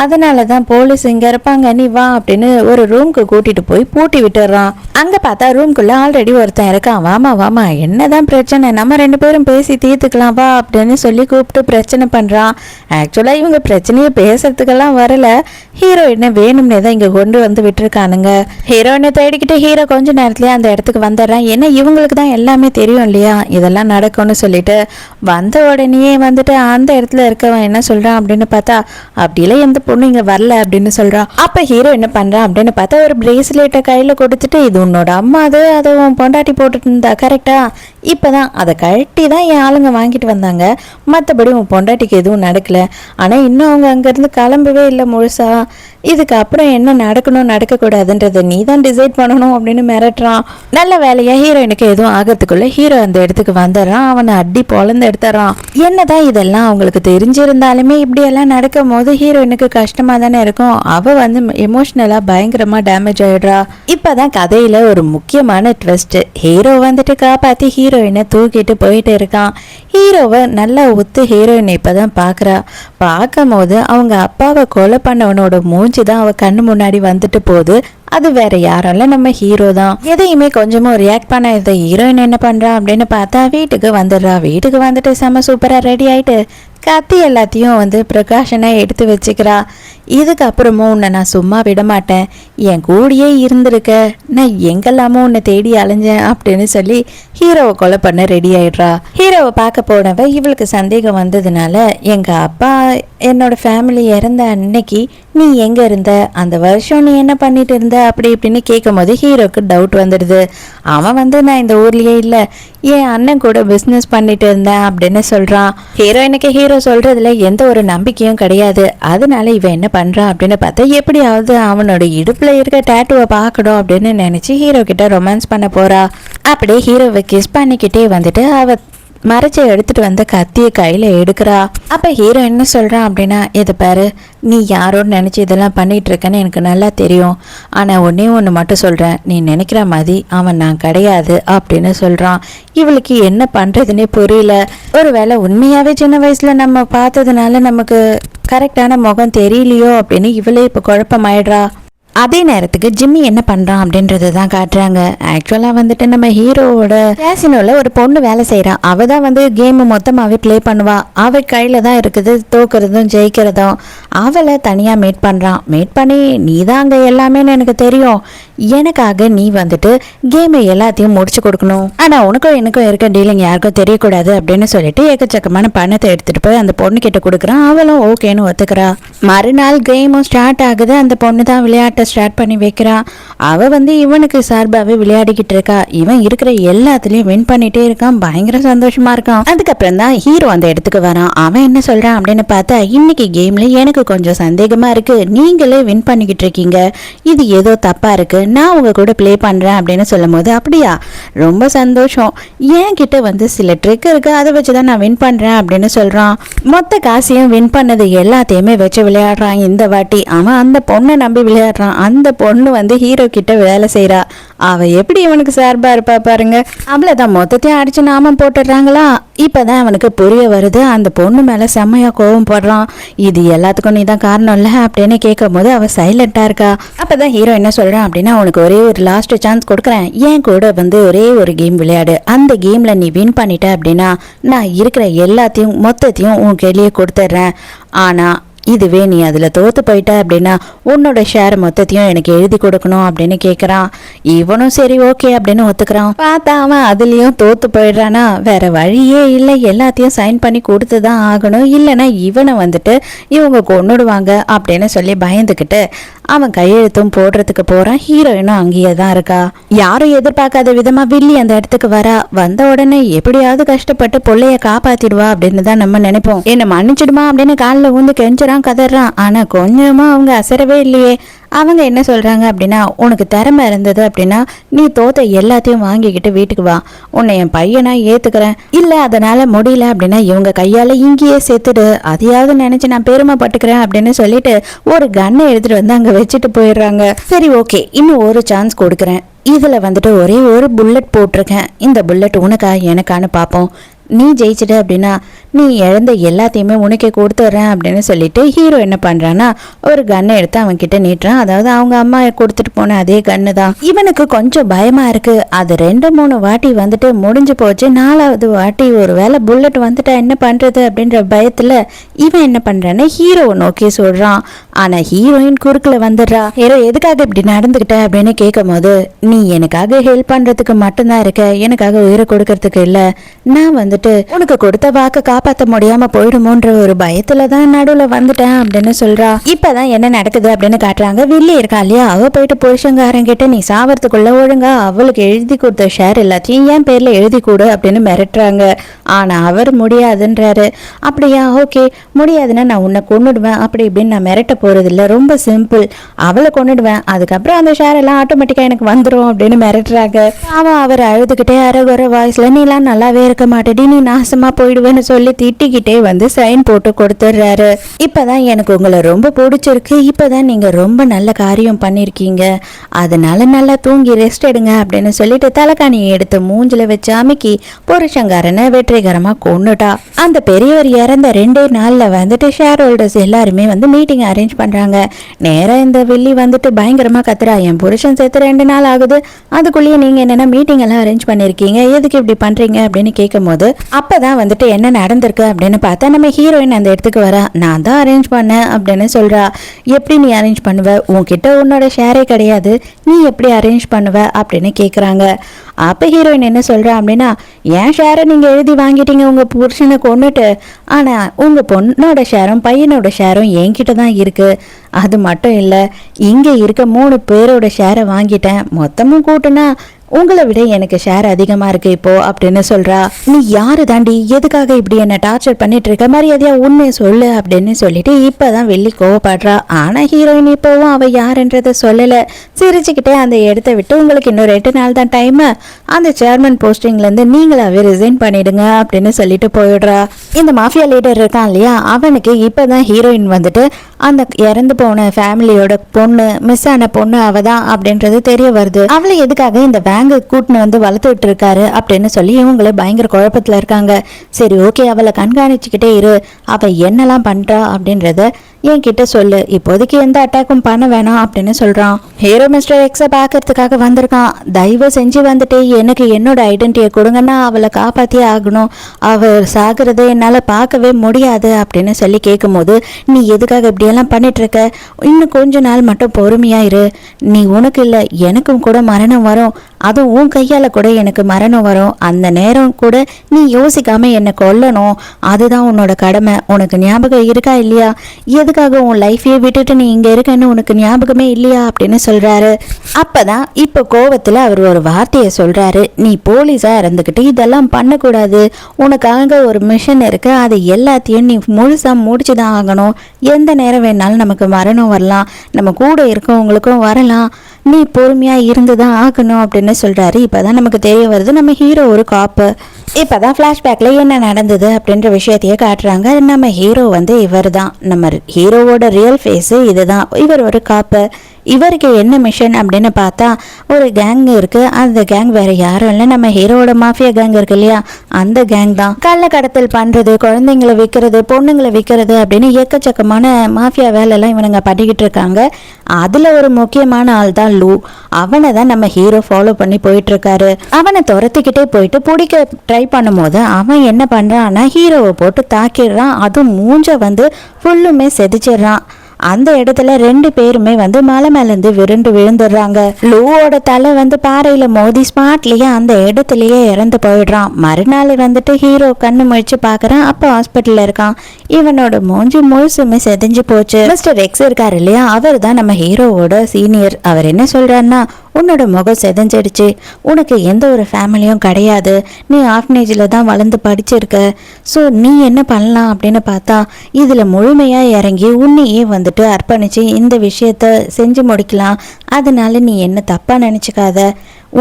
அதனால தான் போலீஸ் இங்க இருப்பாங்க, நீ வா அப்படின்னு ஒரு ரூம்க்கு கூட்டிட்டு போய் பூட்டி விட்டுறான். அங்க பார்த்தா ரூம்குள்ள ஆல்ரெடி ஒருத்தன் இருக்கான். வாமா வாமா என்னதான் பிரச்சனை, நம்ம 2 பேரும் பேசி தீர்த்துக்கலாம் வா அப்படின்னு சொல்லி கூப்பிட்டு பிரச்சனை பண்றான். ஆக்சுவலா இவங்க பிரச்சனையை பேசுறதுக்கெல்லாம் வரல, ஹீரோயினை வேணும்னே தான் இங்க கொண்டு வந்து விட்டுருக்கானுங்க. ஹீரோயினை தேடிக்கிட்டு ஹீரோ கொஞ்ச நேரத்துலயே அந்த இடத்துக்கு வந்துடுறான். ஏன்னா இவங்களுக்கு தான் எல்லாமே தெரியும் இல்லையா, இதெல்லாம் நடக்கும்னு சொல்லிட்டு. வந்த உடனே வந்துட்டு அந்த இடத்துல இருக்கவன் என்ன சொல்றான் அப்படின்னு பார்த்தா, அப்படிலாம் எந்த பொண்ணு இங்க வரல அப்படின்னு சொல்றான். அப்ப ஹீரோ என்ன பண்றான் அப்படின்னு பார்த்தா ஒரு பிரேஸ்லெட்டை கையில கொடுத்துட்டு, இது உன்னோட அம்மா, அதை உன் பொண்டாட்டி போட்டுட்டு இருந்தா கரெக்டா, இப்பதான் அதை கழட்டி தான் என் ஆளுங்க வாங்கிட்டு வந்தாங்க, மற்றபடி உன் பொண்டாட்டிக்கு எதுவும் நடக்கல, ஆனா இன்னும் அவங்க அங்கிருந்து கிளம்பவே இல்லை முழுசா, இதுக்கு அப்புறம் என்ன நடக்கணும் நடக்கக்கூடாதுன்றதை நீ தான் டிசைட் பண்ணணும் அப்படின்னு மிரட்டுறான். நல்ல வேலையா ஹீரோயினுக்கு எதுவும் ஆகிறதுக்குள்ள ஹீரோ அந்த இடத்துக்கு வந்துடுறான். அவனை அடி பொழந்து எடுத்துறான். என்னதான் இதெல்லாம் அவங்களுக்கு தெரிஞ்சிருந்தாலுமே இப்படியெல்லாம் நடக்கும் போது ஹீரோயினுக்கு கஷ்டமா தானே இருக்கும். அவ வந்து எமோஷனலா பயங்கரமா டேமேஜ் ஆயிடுறா. இப்பதான் கதையில ஒரு முக்கியமான ட்விஸ்ட். ஹீரோ வந்துட்டு காப்பாத்தி ஹீரோயினை தூக்கிட்டு போயிட்டு இருக்கான். ஹீரோவை நல்லா ஒத்து ஹீரோயினை இப்பதான் பாக்குறா. பார்க்கும் போது அவங்க அப்பாவை கொலை பண்ணவனோட மூஞ்சி தான் அவ கண்ணு முன்னாடி வந்துட்டு போகுது. அது வேற யாரும் இல்ல, நம்ம ஹீரோ தான். எதையுமே கொஞ்சமும் ரியாக்ட் பண்ண ஹீரோயின் என்ன பண்றா அப்படின்னு பார்த்தா வீட்டுக்கு வந்துடுறா. வீட்டுக்கு வந்துட்டு செம்ம சூப்பரா ரெடி ஆயிட்டு கத்தி எல்லாத்தையும் வந்து ப்ரிகாஷனாக எடுத்து வச்சுக்கிறா. இதுக்கப்புறமும் உன்னை நான் சும்மா விட மாட்டேன், என் கூடியே இருந்திருக்க, நான் எங்கெல்லாமோ உன்னை தேடி அலைஞ்சேன் அப்படின்னு சொல்லி ஹீரோவை கொலை பண்ண ரெடி ஆயிடுறா. ஹீரோவை பார்க்க போனவ இவளுக்கு சந்தேகம் வந்ததுனால, எங்கள் அப்பா என்னோட ஃபேமிலி இறந்த அன்னைக்கு நீ எங்கே இருந்த, அந்த வருஷம் நீ என்ன பண்ணிட்டு இருந்த அப்படி இப்படின்னு கேட்கும் போது ஹீரோக்கு டவுட் வந்துடுது. அவன் வந்து நான் இந்த ஊர்லேயே இல்லை, என் அண்ணன் கூட பிஸ்னஸ் பண்ணிட்டு இருந்தேன் அப்படின்னு சொல்கிறான். ஹீரோ சொல்கிறதுல எந்த ஒரு நம்பிக்கையும் கிடையாது. அதனால இவன் என்ன பண்ணுறான் அப்படின்னு பார்த்தா, எப்படியாவது அவனோட இடுப்பில் இருக்க டேட்டுவை பார்க்கணும் அப்படின்னு நினச்சி ஹீரோ கிட்ட ரொமான்ஸ் பண்ண போகிறா. அப்படியே ஹீரோவை கிஸ் பண்ணிக்கிட்டே வந்துட்டு அவ மறைச்சி எடுத்துட்டு வந்து கத்தியை கையில் எடுக்கிறா. அப்போ ஹீரோ என்ன சொல்கிறான் அப்படின்னா, இதை பாரு, நீ யாரோன்னு நினச்சி இதெல்லாம் பண்ணிகிட்டு இருக்கேன்னு எனக்கு நல்லா தெரியும். ஆனால் ஒன்று மட்டும் சொல்கிறேன், நீ நினைக்கிற மாதிரி அவன் நான் கிடையாது அப்படின்னு சொல்கிறான். இவளுக்கு என்ன பண்ணுறதுன்னே புரியல. ஒருவேளை உண்மையாகவே சின்ன வயசில் நம்ம பார்த்ததுனால நமக்கு கரெக்டான முகம் தெரியலையோ அப்படின்னு இவளே இப்போ குழப்பமாயிடுறா. அதே நேரத்துக்கு ஜிம்மி என்ன பண்ணுறான் அப்படின்றத தான் காட்டுறாங்க. ஆக்சுவலாக வந்துட்டு நம்ம ஹீரோவோட கேசினோவில் ஒரு பொண்ணு வேலை செய்கிறான். அவள் தான் வந்து கேமு மொத்தமாகவே ப்ளே பண்ணுவாள். அவள் கையில் தான் இருக்குது தோக்குறதும் ஜெயிக்கிறதும். அவளை தனியாக மீட் பண்ணுறான். மீட் பண்ணி நீ தான் அங்கே எல்லாமேன்னு எனக்கு தெரியும், எனக்காக நீ வந்துட்டு கேமை எல்லாத்தையும் முடிச்சு கொடுக்கணும், ஆனால் உனக்கும் எனக்கும் இருக்க டீலிங் யாருக்கும் தெரியக்கூடாது அப்படின்னு சொல்லிட்டு எக்கச்சக்கமான பணத்தை எடுத்துகிட்டு போய் அந்த பொண்ணு கிட்ட கொடுக்குறான். அவளும் ஓகேன்னு ஒத்துக்கிறா. மறுநாள் கேமும் ஸ்டார்ட் ஆகுது. அந்த பொண்ணு தான் விளையாட்டை ஸ்டார்ட் பண்ணி வைக்கிறான். அவ வந்து இவனுக்கு சார்பாகவே விளையாடிக்கிட்டு இருக்கா. இவன் இருக்கிற எல்லாத்துலயும் வின் பண்ணிட்டே இருக்கான். பயங்கர சந்தோஷமா இருக்கான். அதுக்கப்புறம் தான் ஹீரோ அந்த இடத்துக்கு வரான். அவன் என்ன சொல்றான் அப்படின்னு பார்த்தா, இன்னைக்கு கேம்ல எனக்கு கொஞ்சம் சந்தேகமா இருக்கு, நீங்களே வின் பண்ணிக்கிட்டு இருக்கீங்க, இது ஏதோ தப்பா இருக்கு, நான் உங்க கூட ப்ளே பண்றேன் அப்படின்னு சொல்லும் போது, அப்படியா, ரொம்ப சந்தோஷம், என்கிட்ட வந்து சில ட்ரிக் இருக்கு, அதை வச்சுதான் நான் வின் பண்றேன் அப்படின்னு சொல்றான். மொத்த காசையும் வின் பண்ணது எல்லாத்தையுமே வச்சு விளையாடுறான். இந்த வாட்டி அவன் அந்த பொண்ணை நம்பி விளையாடுறான். அந்த பொண்ணு வந்து ஹீரோ கிட்ட வேலை செய்யறா. அவ எப்படி இவனுக்கு சார்பா இருப்பா பாருங்க. அவ்வளவுதான், மொத்தத்தையும் அடிச்சு நாமம் போட்டுடுறாங்களா. இப்பதான் அவனுக்கு புரிய வருது, அந்த பொண்ணு மேல செம்மையா கோவம் போடுறான். இது எல்லாத்துக்கும் நீ தான் காரணம் இல்ல அப்படின்னு கேட்கும் போது அவ சைலண்டா இருக்கா. அப்பதான் ஹீரோ என்ன சொல்றான் அப்படின்னா, உனக்கு ஒரே ஒரு லாஸ்ட் சான்ஸ் கொடுக்குறேன், என் கூட வந்து ஒரே ஒரு கேம் விளையாடு, அந்த கேம்ல நீ வின் பண்ணிட்ட அப்படின்னா நான் இருக்கிற எல்லாத்தையும் மொத்தத்தையும் உன் கையிலேயே கொடுத்துட்றேன், ஆனா இதுவே நீ அதில் தோற்று போயிட்ட அப்படின்னா உன்னோட ஷேர் மொத்தத்தையும் எனக்கு எழுதி கொடுக்கணும் அப்படின்னு கேட்குறான். இவனும் சரி ஓகே அப்படின்னு ஒத்துக்கிறான். பார்த்தா அவன் அதுலேயும் தோற்று போயிடுறானா, வேற வழியே இல்லை, எல்லாத்தையும் சைன் பண்ணி கொடுத்து தான் ஆகணும், இல்லைன்னா இவனை வந்துட்டு இவங்க கொன்னுடுவாங்க அப்படின்னு சொல்லி பயந்துக்கிட்டு அவன் கையெழுத்தும் போடுறதுக்கு போறான். ஹீரோயினும் அங்கேயே தான் இருக்கா. யாரும் எதிர்பார்க்காத விதமா வில்லி அந்த இடத்துக்கு வரா. வந்த உடனே எப்படியாவது கஷ்டப்பட்டு பொள்ளைய காப்பாத்திடுவா அப்படின்னு தான் நம்ம நினைப்போம். என்ன மன்னிச்சிடுமா அப்படின்னு காலில் ஊந்து கெஞ்சுறான், கதறான். ஆனா கொஞ்சமா அவங்க அசரவே இல்லையே. அவங்க என்ன சொல்றாங்க அப்படின்னா, உனக்கு திறமை இருந்தது அப்படின்னா நீ தோத்த எல்லாத்தையும் வாங்கிக்கிட்டு வீட்டுக்கு வா, உன்னை என் பையனா ஏத்துக்கிறேன், இல்ல அதனால முடியல அப்படின்னா இவங்க கையால இங்கேயே செத்துடு, அதையாவது நினைச்சு நான் பெருமைப்பட்டுக்கிறேன் அப்படின்னு சொல்லிட்டு ஒரு கன்னை எடுத்துட்டு வந்து அங்க வச்சுட்டு போயிடுறாங்க. சரி ஓகே, இன்னும் ஒரு சான்ஸ் கொடுக்குறேன், இதுல வந்துட்டு ஒரே ஒரு புல்லட் போட்டிருக்கேன், இந்த புல்லட் உனக்கா எனக்கான்னு பார்ப்போம், நீ ஜெயிச்சிட்ட அப்படின்னா நீ இழந்த எல்லாத்தையுமே உனக்கே கொடுத்துட்றேன் அப்படின்னு சொல்லிட்டு ஹீரோ என்ன பண்றான்னா ஒரு கன்னை எடுத்து அவன் கிட்ட நீட்டுறான். அதாவது அவங்க அம்மா கொடுத்துட்டு போன அதே கன்னு தான். இவனுக்கு கொஞ்சம் பயமா இருக்கு. அது 2-3 வாட்டி வந்துட்டு முடிஞ்சு போச்சு. 4வது வாட்டி ஒரு வேளை புல்லட் வந்துட்டா என்ன பண்றது அப்படின்ற பயத்துல இவன் என்ன பண்றான்னு ஹீரோவை நோக்கி சொல்றான். ஆனா ஹீரோயின் குறுக்குல வந்துடுறா. ஹீரோ எதுக்காக இப்படி நடந்துகிட்ட அப்படின்னு கேட்கும் போது, நீ எனக்காக ஹெல்ப் பண்றதுக்கு மட்டும்தான் இருக்க, எனக்காக உயிரை கொடுக்கறதுக்கு இல்ல, நான் வந்துட்டு உனக்கு கொடுத்த வாக்க காப்பாற்ற முடியாம போயிடுமோன்ற ஒரு பயத்துலதான் நடுவுல வந்துட்டேன் அப்படின்னு சொல்றா. இப்பதான் என்ன நடக்குது அப்படின்னு காட்டுறாங்க. வில்லி இருக்கா இல்லையா, அவ போயிட்டு புருஷங்காரன் கிட்ட நீ சாவறதுக்குள்ள ஒழுங்கா அவளுக்கு எழுதி கொடுத்த ஷேர் எல்லாத்தையும் என் பேர்ல எழுதி கொடு அப்படின்னு மிரட்டுறாங்க. ஆனா அவர் முடியாதுன்றாரு. அப்படியா, ஓகே முடியாதுன்னா நான் உன்னை கொன்னுடுவேன் அப்படி இப்படின்னு நான் மிரட்ட போறது இல்ல, ரொம்ப சிம்பிள், அவளை கொன்னுடுவேன், அதுக்கப்புறம் அந்த ஷேர் எல்லாம் ஆட்டோமேட்டிக்கா எனக்கு வந்துடும் அப்படின்னு மிரட்டுறாங்க. அவன் அவர் அழுதுகிட்டே அரகுற வாய்ஸ்ல, நீ எல்லாம் நல்லாவே இருக்க மாட்டேடி, நீ நாசமா போயிடுவேன்னு சொல்லி திட்டிக்கிட்டே வந்து சைன் போட்டு கொடுத்துட்றாரு. இப்பதான் எனக்கு உங்களை ரொம்ப பிடிச்சிருக்கு, இப்பதான் நீங்க ரொம்ப நல்ல காரியம் பண்ணிருக்கீங்க, அதனால நல்லா தூங்கி ரெஸ்ட் எடுங்க அப்படின்னு சொல்லிட்டு தலைக்காணியை எடுத்து மூஞ்சில வச்சு அமுக்கி புருஷங்காரனை வெற்றி வெற்றிகரமா கொன்னுட்டா. அந்த பெரியவர் இறந்த 2 நாள்ல வந்துட்டு ஷேர் ஹோல்டர்ஸ் எல்லாருமே வந்து மீட்டிங் அரேஞ்ச் பண்றாங்க. நேரா இந்த வில்லி வந்துட்டு பயங்கரமா கத்துறா, என் புருஷன் சேர்த்து 2 நாள் ஆகுது, அதுக்குள்ளேயே நீங்க என்னன்னா மீட்டிங் எல்லாம் அரேஞ்ச் பண்ணிருக்கீங்க, எதுக்கு இப்படி பண்றீங்க அப்படின்னு கேட்கும் போது அப்பதான் வந்துட்டு என்ன நடந்திருக்கு அப்படின்னு பார்த்தா நம்ம ஹீரோயின் அந்த இடத்துக்கு வரா. நான் தான் அரேஞ்ச் பண்ணேன் அப்படின்னு சொல்றா. எப்படி நீ அரேஞ்ச் பண்ணுவ, உன்கிட்ட உன்னோட ஷேரே கிடையாது, நீ எப்படி அரேஞ்ச் பண்ணுவ அப்படின்னு கேக்குறாங்க. அப்ப ஹீரோயின் என்ன சொல்றா அப்படின்னா, என் ஷேரை நீங்க எழுதி வாங்கிட்டீங்க உங்க புருஷனை கொன்னுட்டு, ஆனா உங்க பொண்ணோட ஷேரும் பையனோட ஷேரும் என்கிட்ட தான் இருக்கு. அது மட்டும் இல்ல, இங்க இருக்க 3 பேரோட ஷேரை வாங்கிட்டேன், மொத்தமும் கூட்டுனா உங்களை விட எனக்கு ஷேர் அதிகமா இருக்கு இப்போ அப்படின்னு சொல்றா. நீ யாரு தாண்டி, எதுக்காக இப்படி என்ன டார்ச்சர் பண்ணிட்டு இருக்க, மரியாதையா உண்மையை சொல்லு அப்படின்னு சொல்லிட்டு இப்பதான் வெள்ளி கோவப்படுறா. ஆனா ஹீரோயின் இப்பவும் அவ யாருன்றத சொல்லல. சிரிச்சுக்கிட்டே அந்த இடத்த விட்டு உங்களுக்கு இன்னும் 2 நாள் தான் டைம், அந்த சேர்மன் போஸ்டிங்ல இருந்து நீங்களாவே ரிசைன் பண்ணிடுங்க அப்படின்னு சொல்லிட்டு போயிடுறா. இந்த மாஃபியா லீடர் இருக்கான் இல்லையா, அவனுக்கு இப்பதான் ஹீரோயின் வந்துட்டு அந்த இறந்து போன ஃபேமிலியோட பொண்ணு, மிஸ் ஆன பொண்ணு அவதான் அப்படின்றது தெரிய வருது. அவளை எதுக்காக இந்த பேங்க் கூட்டின்னு வந்து வளர்த்துட்டு இருக்காரு அப்படின்னு சொல்லி இவங்களே பயங்கர குழப்பத்துல இருக்காங்க. சரி ஓகே, அவளை கண்காணிச்சுக்கிட்டே இரு, அவ என்னெல்லாம் பண்றா அப்படின்றத என்கிட்ட சொல்லு, இப்போதைக்கு எந்த அட்டாக்கும் பண்ண வேணாம் அப்படின்னு சொல்றான். ஹீரோ மிஸ்டர் எக்ஸை பாக்கிறதுக்காக வந்திருக்கான். தயவு செஞ்சு வந்துட்டு எனக்கு என்னோட ஐடென்டிட்டியை கொடுங்கன்னா அவளை காப்பாத்தியே ஆகணும், அவ சாகிறத என்னால பார்க்கவே முடியாது அப்படின்னு சொல்லி கேட்கும் போது, நீ எதுக்காக இப்படியெல்லாம் பண்ணிட்டு இருக்க, இன்னும் கொஞ்ச நாள் மட்டும் பொறுமையா இரு, நீ உனக்கு இல்லை எனக்கும் கூட மரணம் வரும், அதுவும் உன் கையால கூட எனக்கு மரணம் வரும், அந்த நேரம் கூட நீ யோசிக்காம என்னை கொல்லணும், அதுதான் உன்னோட கடமை, உனக்கு ஞாபகம் இருக்கா இல்லையா, எதுக்காக உன் லைஃபையே விட்டுட்டு நீ இங்க இருக்கன்னு உனக்கு ஞாபகமே இல்லையா அப்படின்னு சொல்றாரு. அப்பதான் இப்ப கோவத்துல அவர் ஒரு வார்த்தையை சொல்றாரு, நீ போலீஸா இருந்துகிட்டு இதெல்லாம் பண்ணக்கூடாது, உனக்காக ஒரு மிஷன் இருக்கு, அது எல்லாத்தையும் நீ முழுசா முடிச்சுதான் ஆகணும், எந்த நேரம் வேணாலும் நமக்கு மரணம் வரலாம், நம்ம கூட இருக்கவங்களுக்கும் வரலாம், நீ பொறுமையா இருந்துதான் ஆகணும் அப்படின்னு சொல்றாரு. இப்பதான் நமக்கு தெரிய வருது நம்ம ஹீரோ ஒரு காப்பு. இப்பதான் பிளாஷ்பேக்ல என்ன நடந்தது அப்படின்ற விஷயத்தையே காட்டுறாங்க. நம்ம ஹீரோ வந்து இவர் தான், நம்ம ஹீரோவோட ரியல் ஃபேஸ் இதுதான், இவர் ஒரு காப்பு. இவருக்கு என்ன மிஷன் அப்படின்னு பார்த்தா, ஒரு கேங் இருக்கு, அந்த கேங் வேற யாரும் இல்லை, நம்ம ஹீரோவோட மாஃபியா கேங் இருக்கு இல்லையா, அந்த கேங் தான். கள்ள கடத்தல் பண்றது, குழந்தைங்களை விற்கிறது, பொண்ணுங்களை விற்கிறது அப்படின்னு எக்கச்சக்கமான மாஃபியா வேலையெல்லாம் இவனுங்க பண்ணிக்கிட்டு இருக்காங்க. அதுல ஒரு முக்கியமான ஆள் தான் லூ. அவனை தான் நம்ம ஹீரோ ஃபாலோ பண்ணி போயிட்டு இருக்காரு. அவனை துரத்திக்கிட்டே போயிட்டு பிடிக்க ட்ரை பண்ணும் போது அவன் என்ன பண்றான்னா ஹீரோவை போட்டு தாக்கிடுறான். அதுவும் மூஞ்ச வந்து ஃபுல்லுமே செதிச்சிடுறான். அந்த இடத்துல 2 பேருமே வந்து மலை மேலேருந்து விருண்டு விழுந்துடுறாங்க. லூவோட தலை வந்து பாறையில மோதி ஸ்பாட்லயே அந்த இடத்துலயே இறந்து போயிடுறான். மறுநாள் வந்துட்டு ஹீரோ கண்ணு முழிச்சு பாக்குறான், அப்போ ஹாஸ்பிட்டல்ல இருக்கான். இவனோட மூஞ்சி முழுசுமே செதிஞ்சு போச்சு. மிஸ்டர் எக்ஸ் இருக்காரு இல்லையா, அவர் தான் நம்ம ஹீரோவோட சீனியர். அவர் என்ன சொல்றாருன்னா, உன்னோட முகம் செதஞ்சிடுச்சு, உனக்கு எந்த ஒரு ஃபேமிலியும் கிடையாது, நீ ஆர்ஃபனேஜில் தான் வளர்ந்து படிச்சிருக்க, ஸோ நீ என்ன பண்ணலாம் அப்படின்னு பார்த்தா இதில் முழுமையாக இறங்கி உன்னையே வந்துட்டு அர்ப்பணித்து இந்த விஷயத்த செஞ்சு முடிக்கலாம், அதனால நீ என்ன தப்பாக நினச்சிக்காத,